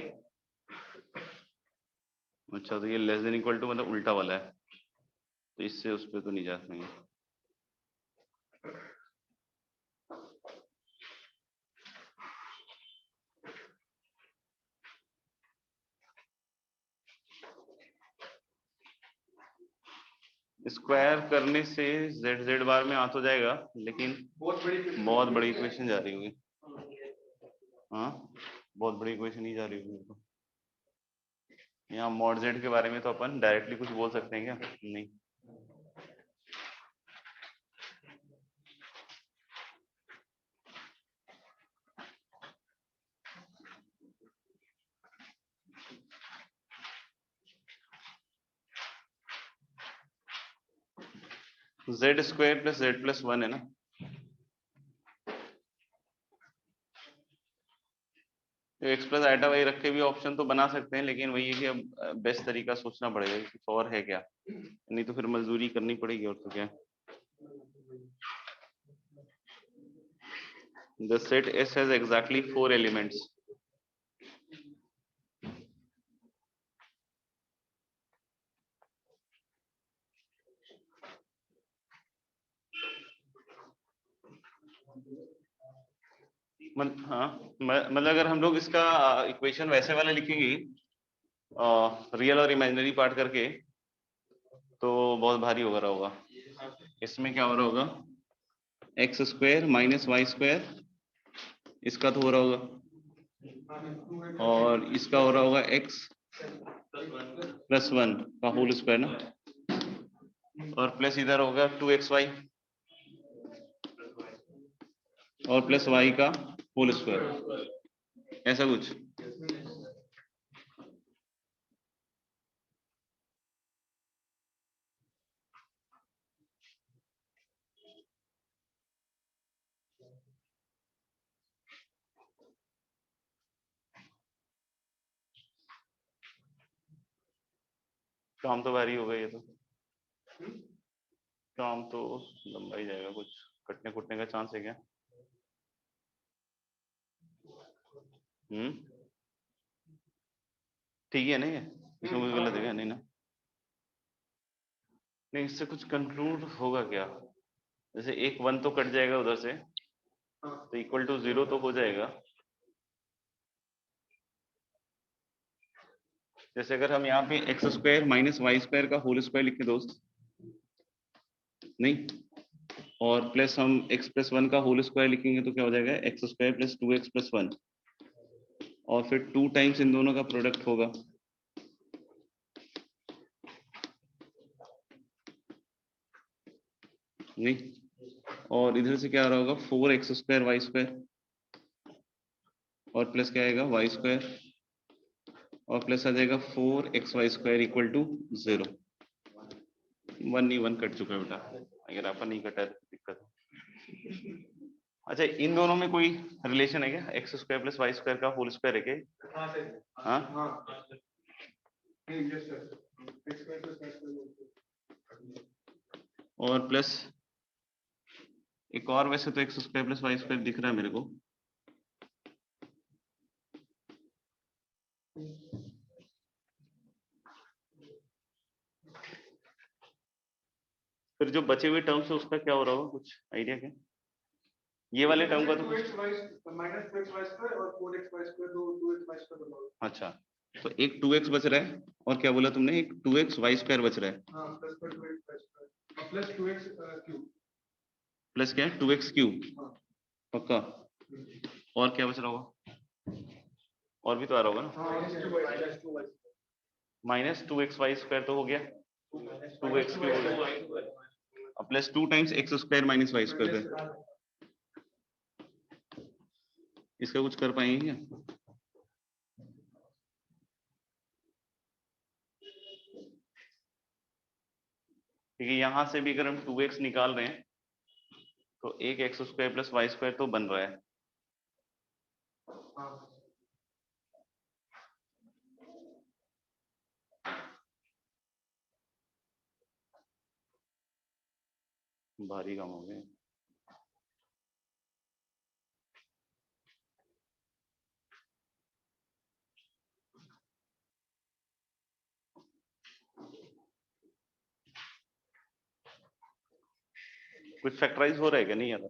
अच्छा, तो ये लेस देन इक्वल टू मतलब उल्टा वाला है, तो इससे उस पर तो नहीं जा पाएंगे। स्क्वायर करने से Z बार में आ तो जाएगा, लेकिन बहुत बड़ी इक्वेशन जा रही होगी। हाँ, बहुत बड़ी इक्वेशन ही जा रही होगी। तो यहाँ मॉड Z के बारे में तो अपन डायरेक्टली कुछ बोल सकते हैं क्या? नहीं। Z square plus Z plus 1 है ना। एक्स प्लस आइटा वाई रख के भी ऑप्शन तो बना सकते हैं, लेकिन वही है कि अब बेस्ट तरीका सोचना पड़ेगा कि कुछ और है क्या, नहीं तो फिर मजदूरी करनी पड़ेगी, और तो क्या। The set S has exactly 4 elements. हाँ, मतलब अगर हम लोग इसका इक्वेशन वैसे वाला लिखेंगे रियल और इमेजिनरी पार्ट करके, तो बहुत भारी हो रहा होगा। इसमें क्या हो रहा होगा? X square minus y square, इसका तो हो रहा होगा, और इसका हो रहा होगा एक्स प्लस 1 का होल स्क्वायर ना, और प्लस इधर होगा 2xy और प्लस y का होल स्क्वायर, ऐसा कुछ। काम तो भारी हो गई, ये तो काम तो लंबा ही जाएगा, कुछ कटने कुटने का चांस है क्या? ठीक है, नहीं है इसमें कोई गलत है क्या? नहीं ना, नहीं इससे कुछ कंक्लूड होगा क्या? जैसे एक 1 तो कट जाएगा उधर से, तो इक्वल टू 0 तो हो जाएगा। जैसे अगर हम यहाँ पे x square minus y square का होल स्क्वायर लिखे दोस्त, नहीं, और प्लस हम एक्स प्लस 1 का होल स्क्वायर लिखेंगे तो क्या हो जाएगा? X square plus 2x plus 1, और फिर 2 टाइम्स इन दोनों का प्रोडक्ट होगा। नहीं, और इधर से क्या आ रहा होगा? 4x स्क्वायर वाई स्क्वायर, और प्लस क्या आएगा? वाई स्क्वायर, और प्लस आ जाएगा 4xy स्क्वायर इक्वल टू 0। 1 नहीं, 1 कट चुका है बेटा, अगर आपका नहीं कटा है तो दिक्कत है। अच्छा, इन दोनों में कोई रिलेशन है क्या? X square plus Y square का होल स्क्वायर है क्या? हाँ, और प्लस एक और, वैसे तो x square plus Y square दिख रहा है मेरे को। फिर जो बचे हुए टर्म्स है उसका क्या हो रहा होगा, कुछ आइडिया क्या? ये वाले टर्म का तो अच्छा, तो एक 2x बच रहा है, और क्या बोला तुमने? एक 2x वाई स्क्वायर बच रहा है, प्लस क्या है? 2x क्यूब, पक्का। और क्या बच रहा होगा? और भी तो आ रहा होगा ना, माइनस 2x वाई स्क्वायर तो हो गया, 2x क्यूब हो गया, plus 2 times x square minus y square पे इसका कुछ कर पाएंगे क्या? ठीक है, यहां से भी अगर हम 2x निकाल रहे हैं तो एक x square plus Y square तो बन रहा है। भारी काम हो गया। कुछ फैक्टराइज हो रहा है क्या? नहीं यार,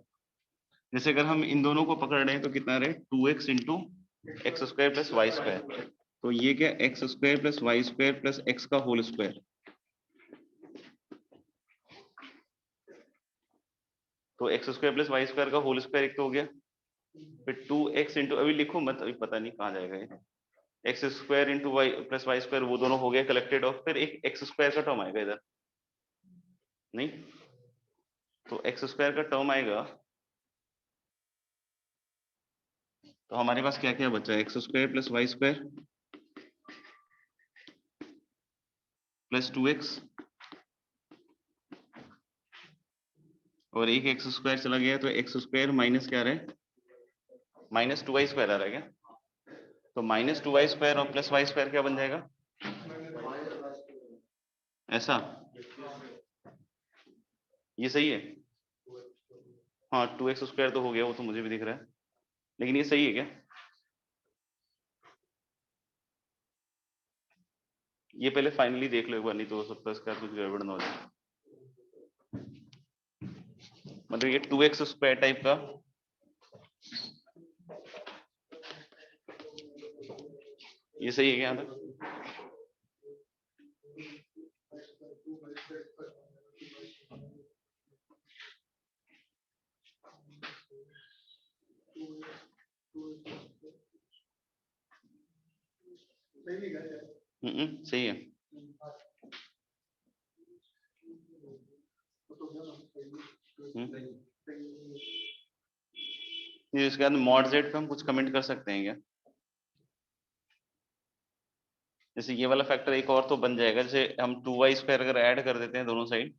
जैसे अगर हम इन दोनों को पकड़ रहे हैं तो कितना रहे 2x into x square plus Y square, तो ये क्या x square plus Y square plus x का होल स्क्वायर, तो x square plus Y square का होल स्क्वायर एक तो हो गया, फिर 2x इंटू, अभी लिखो मत, अभी पता नहीं कहाँ जाएगा ये, x square into y plus Y square वो दोनों हो गए कलेक्टेड, और फिर एक एक्स स्क्वायर का टर्म आएगा इधर, नहीं तो एक्स स्क्वायर का टर्म आएगा, तो हमारे पास क्या क्या बचा है, x square plus Y square plus 2x और एक एक्स स्क्वायर चला गया, तो एक्स स्क्वायर माइनस क्या रहे माइनस 2y स्क्वायर आ रहा है क्या, तो माइनस 2y स्क्वायर और प्लस वाई स्क्वायर क्या बन जाएगा ऐसा, ये सही है। हाँ 2x स्क्वायर तो हो गया, वो तो मुझे भी दिख रहा है, लेकिन ये सही है क्या, ये पहले फाइनली देख लो एक बार, नहीं तो हो सकता है इसका कुछ गड़बड़ ना हो जाए। मतलब ये 2x स्क्वायर टाइप का, ये सही है क्या यहाँ तक? सही है। ये इसके बाद मॉड जेड पे हम कुछ कमेंट कर सकते हैं क्या, जैसे ये वाला फैक्टर एक और तो बन जाएगा, जैसे हम 2y स्क्वायर अगर ऐड कर देते हैं दोनों साइड,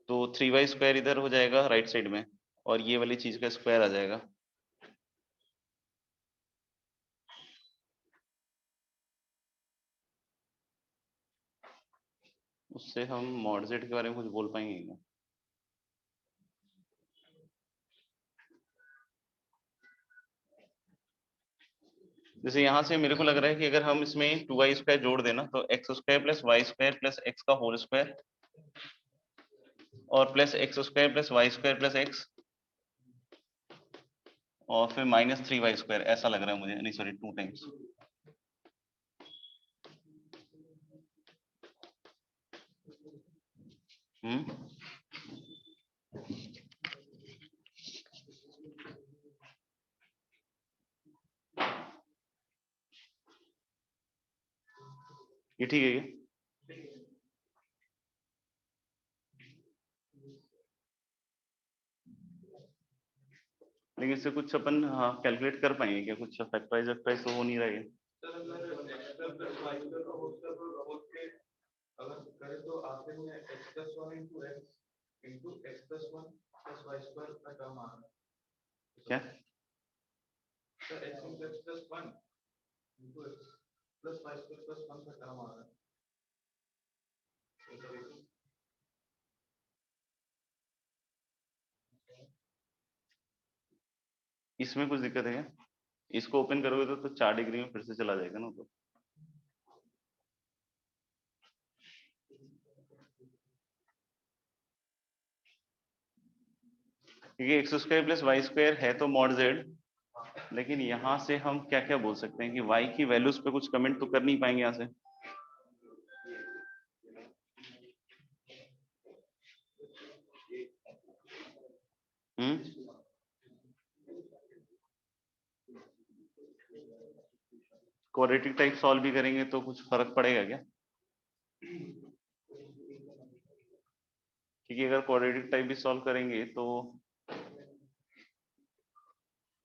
तो 3y स्क्वायर इधर हो जाएगा राइट साइड में, और ये वाली चीज का स्क्वायर आ जाएगा, उससे हम मॉड जेड के बारे में कुछ बोल पाएंगे क्या? जैसे यहाँ से मेरे को लग रहा है कि अगर हम इसमें 2y स्क्वायर जोड़ देना, तो x square plus Y square plus x का होल स्क्वायर और plus x square plus Y square plus x और फिर माइनस 3y स्क्वायर, ऐसा लग रहा है मुझे, नहीं सॉरी 2 टाइम्स। ये ठीक है क्या? लेकिन इससे कुछ अपन हाँ कैलकुलेट कर पाएंगे क्या, कुछ फैक्टराइज वैक्टराइज तो हो नहीं रहा है। अगर करें तो आखिर में x plus 1 into x into x plus 1 plus y square का टर्म आ रहा है क्या, तो x into x plus 1 into x plus y square plus 1 का टर्म आ रहा है। इसमें कुछ दिक्कत है क्या, इसको ओपन करोगे तो 4 डिग्री में फिर से चला जाएगा ना, तो क्योंकि x square plus Y square है तो मॉड जेड, लेकिन यहाँ से हम क्या क्या बोल सकते हैं कि y की वैल्यूज पे कुछ कमेंट तो कर नहीं पाएंगे यहाँ से। क्वाड्रेटिक टाइप सॉल्व भी करेंगे तो कुछ फर्क पड़ेगा क्या? क्योंकि अगर क्वाड्रेटिक टाइप भी सॉल्व करेंगे तो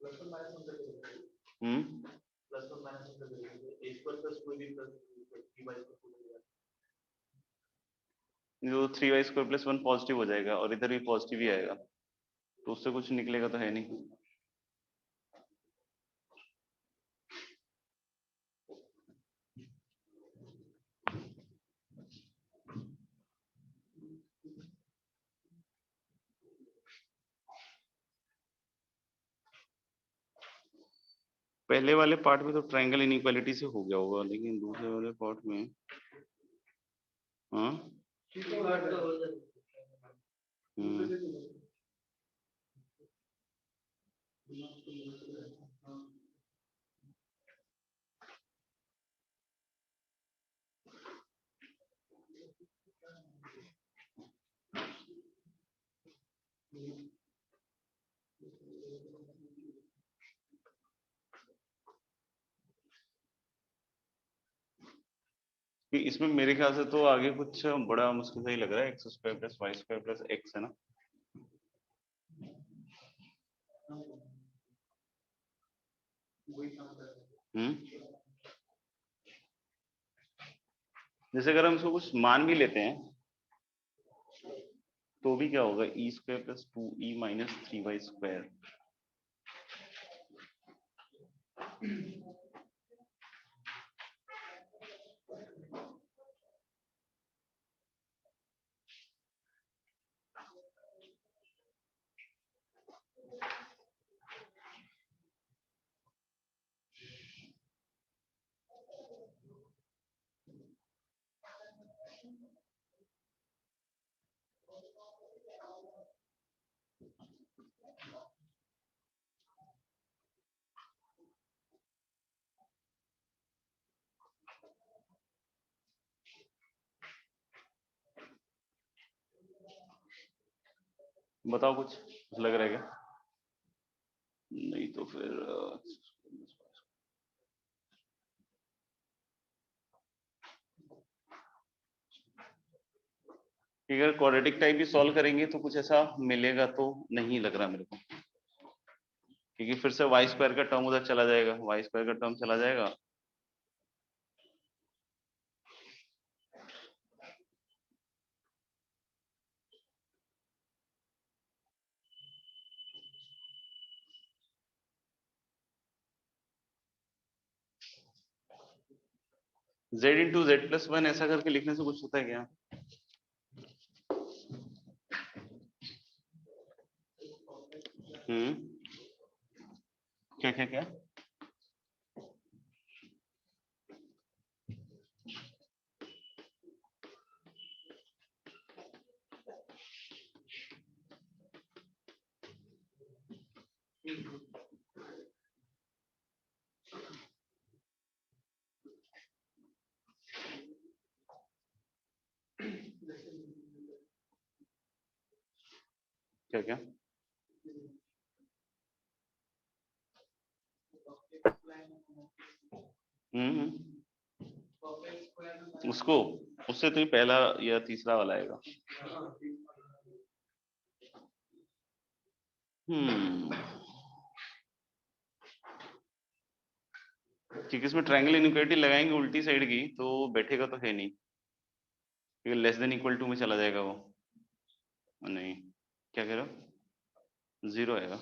प्लस और माइनस होते हैं, हम्म प्लस और माइनस होते हैं, a स्क्वायर प्लस कोई भी प्लस 3y स्क्वायर, जो 3y² + 1 पॉजिटिव हो जाएगा और इधर भी पॉजिटिव ही आएगा, तो उससे कुछ निकलेगा तो है नहीं। पहले वाले पार्ट में तो ट्रायंगल इनइक्वालिटी से हो गया होगा, लेकिन दूसरे वाले पार्ट में हाँ कि इसमें मेरे ख्याल से तो आगे कुछ बड़ा मुश्किल सा ही लग रहा है, x² + y² + x है ना। जैसे अगर हम इसको कुछ मान भी लेते हैं तो भी क्या होगा, e² + 2e - 3y²। बताओ कुछ लग रहा है क्या? नहीं तो फिर अगर क्वाड्रेटिक टाइप भी सॉल्व करेंगे तो कुछ ऐसा मिलेगा तो नहीं लग रहा मेरे को, क्योंकि फिर से y² का टर्म उधर चला जाएगा, y² का टर्म चला जाएगा। z × z+1 ऐसा करके लिखने से कुछ होता है क्या? क्या क्या क्या? क्या क्या? उसको उससे तो ही पहला या तीसरा वाला आएगा। क्योंकि इसमें ट्रायंगल इनइक्वालिटी लगाएंगे उल्टी साइड की तो बैठेगा तो है नहीं, क्योंकि <= में चला जाएगा वो। नहीं, क्या कह रहे हो? 0 आएगा।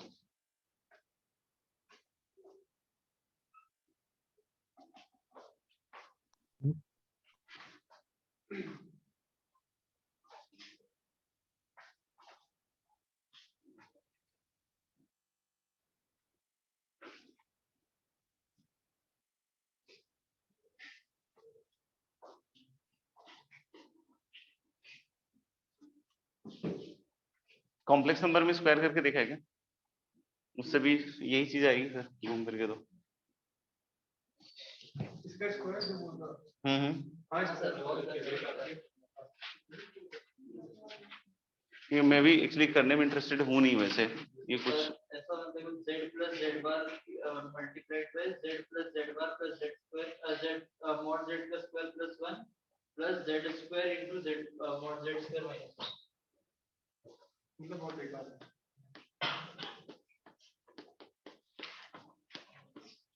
कॉम्प्लेक्स नंबर में स्क्वायर करके देखा है क्या? उससे भी यही चीज आएगी फिर घूम करके तो। इसका स्क्वायर जो बोल रहा हां सर, ये मैं भी एक्चुअली करने में इंटरेस्टेड हूँ नहीं वैसे, ये कुछ ऐसा मतलब z + z bar multiplied by z + z bar + z square z mod z का square + 1 + z square * z mod z square -1।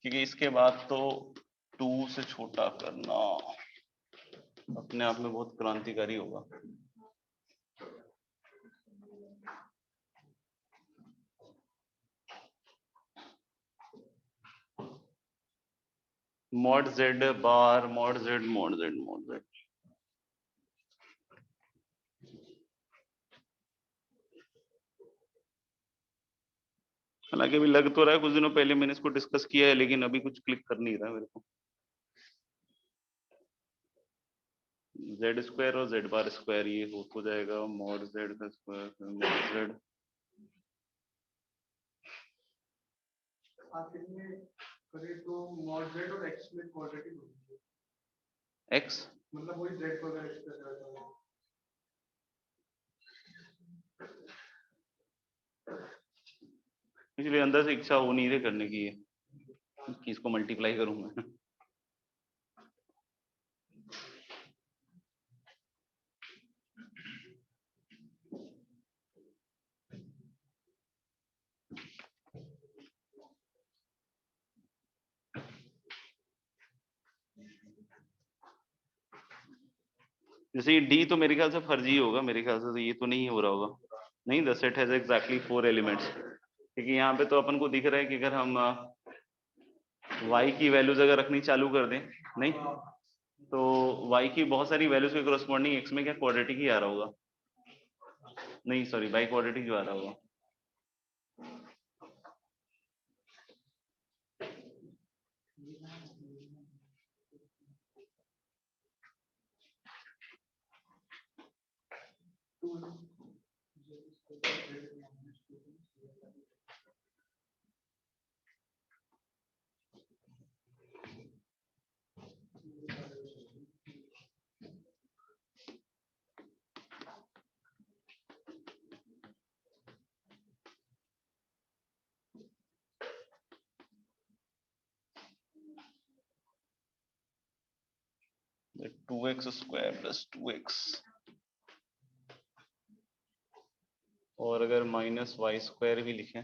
क्योंकि इसके बाद तो 2 से छोटा करना अपने आप में बहुत क्रांतिकारी होगा। mod z bar mod z mod z mod z। हालांकि अभी लग तो रहा है कुछ दिनों पहले मैंने इसको डिस्कस किया है, लेकिन अभी कुछ क्लिक कर नहीं रहा मेरे को। z स्क्वायर और z बार स्क्वायर ये हो जाएगा mod z का स्क्वायर mod z। आखिर में करें तो mod z और x में क्वाड्रेटिक होगी। x मतलब वही z को अगर x पे करता है इसलिए अंदर से इच्छा हो नहीं रही करने की है कि इसको मल्टीप्लाई करूंगा। जैसे ये डी तो मेरे ख्याल से फर्जी होगा, मेरे ख्याल से तो ये तो नहीं हो रहा होगा। नहीं, the set has exactly 4 elements, क्योंकि यहाँ पे तो अपन को दिख रहा है कि अगर हम y की वैल्यूज अगर रखनी चालू कर दें, नहीं तो y की बहुत सारी वैल्यूज के कोरस्पॉन्डिंग x में क्या क्वाड्रेटिक ही आ रहा होगा। नहीं सॉरी, बाई क्वाड्रेटिक जो आ रहा होगा। To x square plus 2x, और अगर माइनस वाई स्क्वायर भी लिखें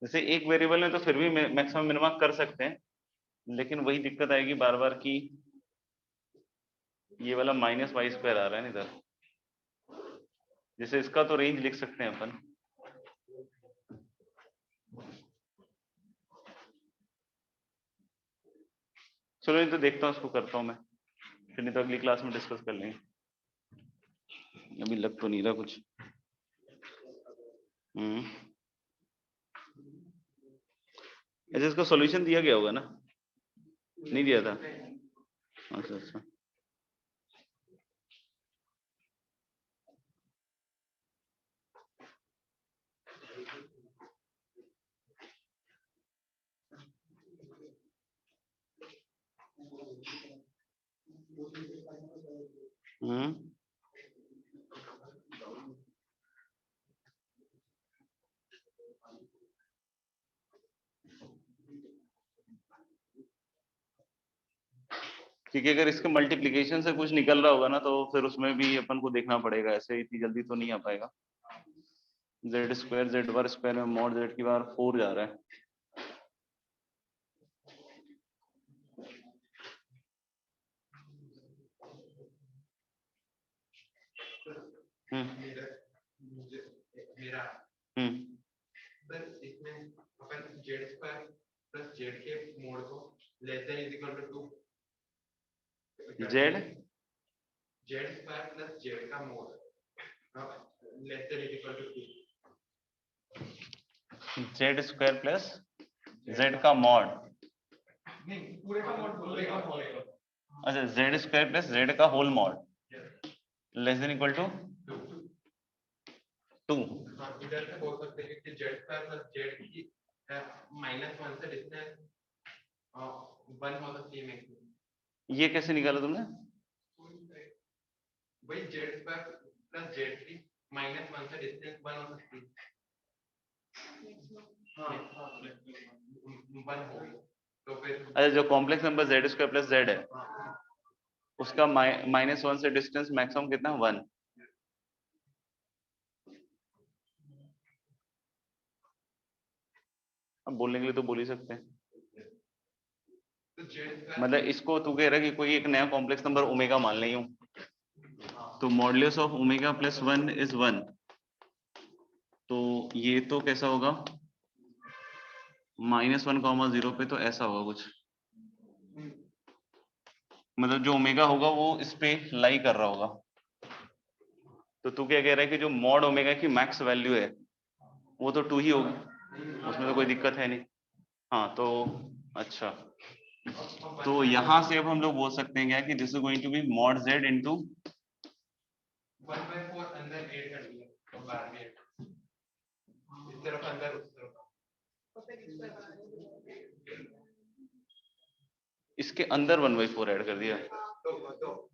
जैसे एक वेरिएबल में तो फिर भी मैक्सिमम मिनिमा कर सकते हैं, लेकिन वही दिक्कत आएगी बार बार की ये वाला माइनस वाई स्क्वायर आ रहा है ना इधर। जैसे इसका तो रेंज लिख सकते हैं अपन, चलो ये तो देखता हूँ, इसको करता हूँ मैं, फिर नहीं तो अगली क्लास में डिस्कस कर लेंगे। अभी लग तो नहीं रहा कुछ। ऐसे इसका सॉल्यूशन दिया गया होगा ना? नहीं दिया था? अच्छा अच्छा। क्योंकि अगर इसके मल्टीप्लिकेशन से कुछ निकल रहा होगा ना, तो फिर उसमें भी अपन को देखना पड़ेगा, ऐसे इतनी जल्दी तो नहीं आ पाएगा। Z square Z bar square में मॉड जेड की बार 4 जा रहा है। मेरा सर इसमें अपन जेड स्क्वायर प्लस जेड के मोड को less than is equal to 2 Z square plus Z का mod less than is equal to 2। Z square plus Z का मॉड, नहीं पूरे का मोड। अच्छा जेड स्क्वायर प्लस जेड का whole mod less than equal to 2। हाँ, इधर से बोल सकते हैं कि जेड स्क्वायर प्लस जेड की -1 से डिस्टेंस 1 हो सकती है। ये कैसे निकाला तुमने? वही Z square plus Z three minus one से डिस्टेंस वन हो सकती है। वन होगी तो फिर अच्छा, जो complex number Z square plus Z है उसका माइनस वन से डिस्टेंस मैक्सिमम कितना, वन। अब बोलने के लिए तो बोल ही सकते हैं। तो जेड स्क्वायर मतलब इसको तू कह रहा है कि कोई एक नया कॉम्प्लेक्स नंबर ओमेगा मान लें यूं, तो modulus of omega plus one is one, तो ये तो कैसा होगा माइनस वन कॉमा जीरो पे, तो ऐसा होगा कुछ, मतलब जो ओमेगा होगा वो इस पे लाई कर रहा होगा। तो तू क्या कह रहा है कि जो मॉड ओमेगा की मैक्स वैल्यू है वो तो टू ही होगी, उसमें तो कोई दिक्कत है नहीं। हाँ तो अच्छा, तो यहां से अब हम लोग बोल सकते हैं क्या कि this is going to be mod z into 1/4 अंदर ऐड कर दिया तो बाहर में इस तरफ अंदर उस तरफ इसके अंदर 1/4 ऐड कर दिया। तो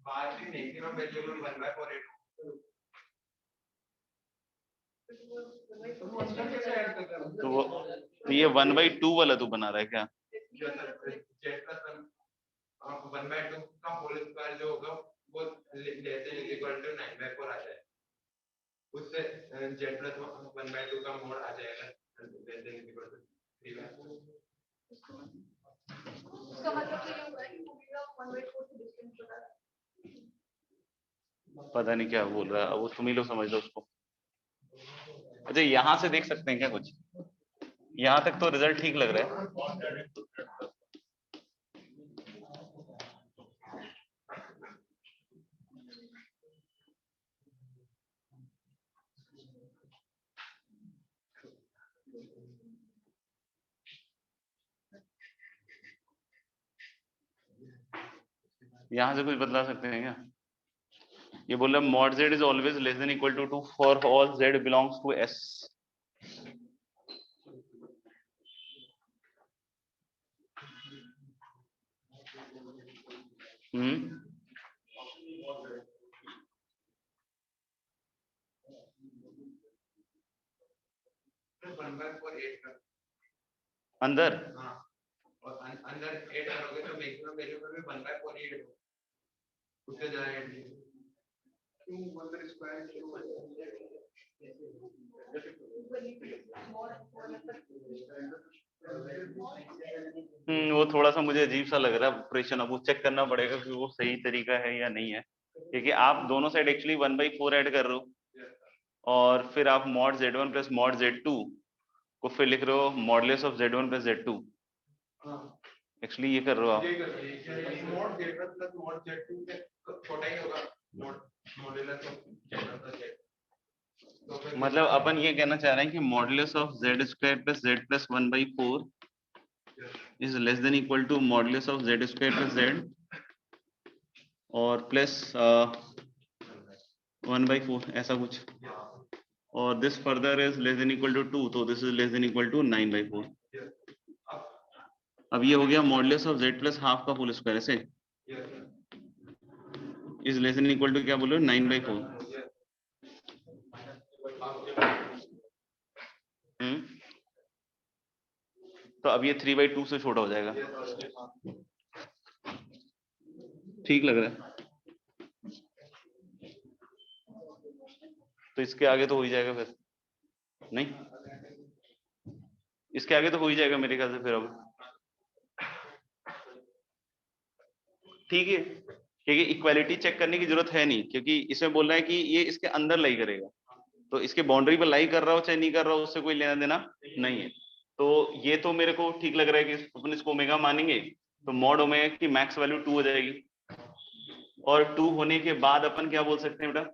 बाहर में मैक्सिमम वैल्यू में 1/4 ऐड तो वो तो ये 1/2 वाला तू बना रहा है क्या? जेड प्लस 1/2 का होल स्क्वायर जो होगा वो लेस देन इक्वल टू 9/4 आ जाएगा, उससे जेड प्लस 1/2 का मोड आ जाएगा लेस देन इक्वल टू 3/4। उसका मतलब तो ये होगा कि ओमेगा 1/4 से डिस्टेंस बता रहा है। पता नहीं क्या बोल रहा है, अब वो तुम ही लोग समझ लो उसको। अच्छा यहाँ से देख सकते हैं क्या कुछ, यहाँ तक तो रिजल्ट ठीक लग रहा है। यहाँ से कुछ बदला सकते हैं क्या? ये बोल रहा है mod z is always less than equal to two for all z belongs to S. अंदर हाँ और अंदर ऐड करोगे तो मैक्सिमम वैल्यू पर भी 1/4 ऐड होगा, उससे ज्यादा ऐड नहीं। वो थोड़ा सा मुझे अजीब सा लग रहा है ऑपरेशन, अब वो चेक करना पड़ेगा कि वो सही तरीका है या नहीं है, क्योंकि आप दोनों साइड एक्चुअली 1/4 ऐड कर रहे हो और फिर आप mod z1 plus mod z2 को फिर लिख रहे हो modulus of z1 plus z2। Actually ये कर रहे हो आप। Mod z1 plus mod z2 से छोटा ही होगा modulus of z1 plus z2। मतलब अपन ये कहना चाह रहे हैं कि modulus of z square plus z plus 1/4 is less than equal to modulus of z square plus z और प्लस 1/4 ऐसा कुछ, और this further is less than equal to 2, तो this is less than equal to 9/4। अब ये हो गया modulus of z plus half का होल स्क्वायर ऐसे is less than equal to क्या बोलो 9/4। तो अब ये 3/2 से छोटा हो जाएगा, ठीक लग रहा है? तो इसके आगे तो हो ही जाएगा फिर, नहीं इसके आगे तो हो ही जाएगा मेरे ख्याल से फिर। अब ठीक है, क्योंकि इक्वालिटी चेक करने की जरूरत है नहीं, क्योंकि इसमें बोल रहा है कि ये इसके अंदर लाई करेगा, तो इसके बाउंड्री पर लाई कर रहा हो चाहे नहीं कर रहा हो उससे कोई लेना देना नहीं है। तो ये तो मेरे को ठीक लग रहा है कि अपन इसको ओमेगा मानेंगे तो मॉड ओमेगा की मैक्स वैल्यू 2 हो जाएगी, और 2 होने के बाद अपन क्या बोल सकते हैं बेटा,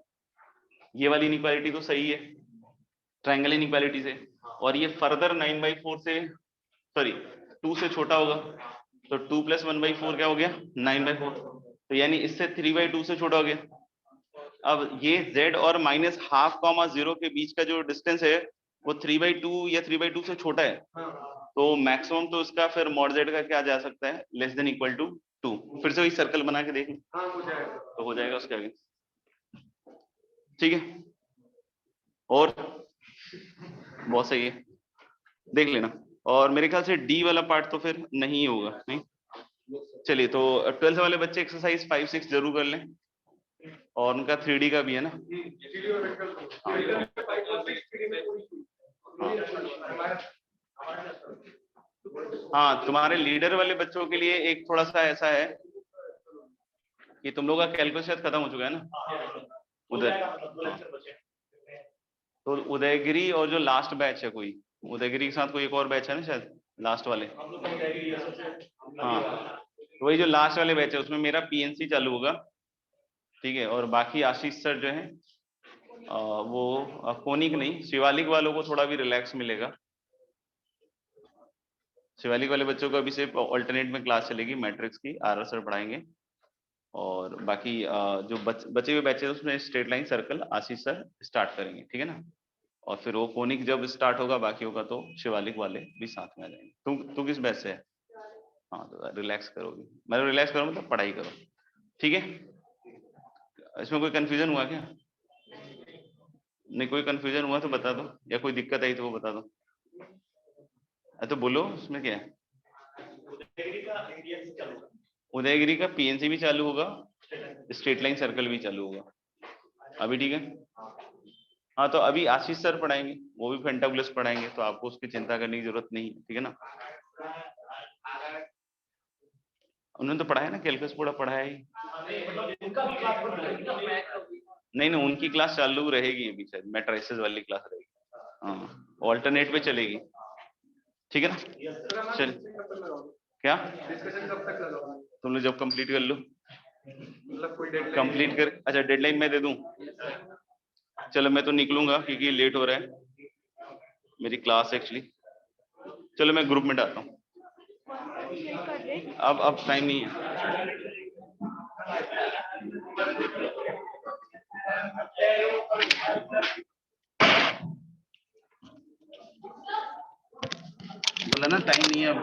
ये वाली इनइक्वालिटी तो सही है ट्रायंगल इनइक्वालिटी से, और ये फर्दर 9/4 से सॉरी 2 से छोटा होगा, तो 2 प्लस 1/4 क्या हो गया 9/4, तो यानी इससे 3/2 से छोटा हो गया। अब ये z और माइनस हाफ कॉमा 0 के बीच का जो डिस्टेंस है वो 3/2 या 3/2 से छोटा है, तो मैक्सिमम तो इसका फिर मॉड z का क्या जा सकता है लेस देन इक्वल टू 2। फिर से वही सर्कल बना के देखें, हाँ हो जाएगा, तो हो जाएगा उसके आगे। ठीक है, और बहुत सही है, देख लेना। और मेरे ख्याल से डी वाला पार्ट तो फिर नहीं होगा, नहीं। चलिए, तो 12th वाले बच्चे एक्सरसाइज 5-6 जरूर कर लें, और उनका 3D का भी है ना। हाँ, तुम्हारे लीडर वाले बच्चों के लिए एक थोड़ा सा ऐसा है कि तुम लोगों का कैलकुलस शायद खत्म हो चुका है ना उधर। तो उदयगिरी और जो लास्ट बैच है, कोई उदयगिरी के साथ कोई एक और बैच है ना शायद, लास्ट वाले। हाँ, तो वही जो लास्ट वाले बैच है उसमें मेरा पीएनसी चालू होगा, ठीक है। और बाकी आशीष सर जो है वो कोनिक नहीं, शिवालिक वालों को थोड़ा भी रिलैक्स मिलेगा। शिवालिक वाले बच्चों को अभी सिर्फ ऑल्टरनेट में क्लास चलेगी, मैट्रिक्स की आर सर पढ़ाएंगे। और बाकी जो बचे हुए बैचेस उसमें स्ट्रेट लाइन सर्कल आशीष सर स्टार्ट करेंगे, ठीक है ना। और फिर वो कोनिक जब स्टार्ट होगा बाकी होगा तो शिवालिक वाले भी साथ में आ जाएंगे। तुम किस बैच से है? हाँ, तो रिलैक्स करोगे, मतलब रिलैक्स करो मतलब पढ़ाई करो, ठीक है। इसमें कोई कंफ्यूजन हुआ क्या? नहीं, कोई कंफ्यूजन हुआ तो बता दो, या कोई दिक्कत आई तो वो बता दो। तो बोलो, उसमें क्या है? उदयगिरी का पीएनसी भी चालू होगा, स्ट्रेट लाइन सर्कल भी चालू होगा अभी, ठीक है। हाँ, तो अभी आशीष सर पढ़ाएंगे, वो भी फेंटाबुलस पढ़ाएंगे, तो आपको उसकी चिंता करने की जरूरत नहीं है, ठीक है ना। उन्होंने तो पढ़ाया ना, कैलकुलस पूरा पढ़ाया ही। नहीं, उनकी क्लास चालू रहेगी अभी शायद, मैट्रिसेस वाली क्लास रहेगी, हाँ, ऑल्टरनेट पे चलेगी, ठीक है ना। चल, क्या तुम लोग जब कंप्लीट कर लो, मतलब कोई डेडलाइन कंप्लीट कर, अच्छा डेडलाइन मैं दे दूं। चलो, मैं तो निकलूंगा क्योंकि लेट हो रहा है मेरी क्लास एक्चुअली। चलो, मैं ग्रुप में डालता हूँ, अब टाइम नहीं है। बोला ना टाइम नहीं है अब।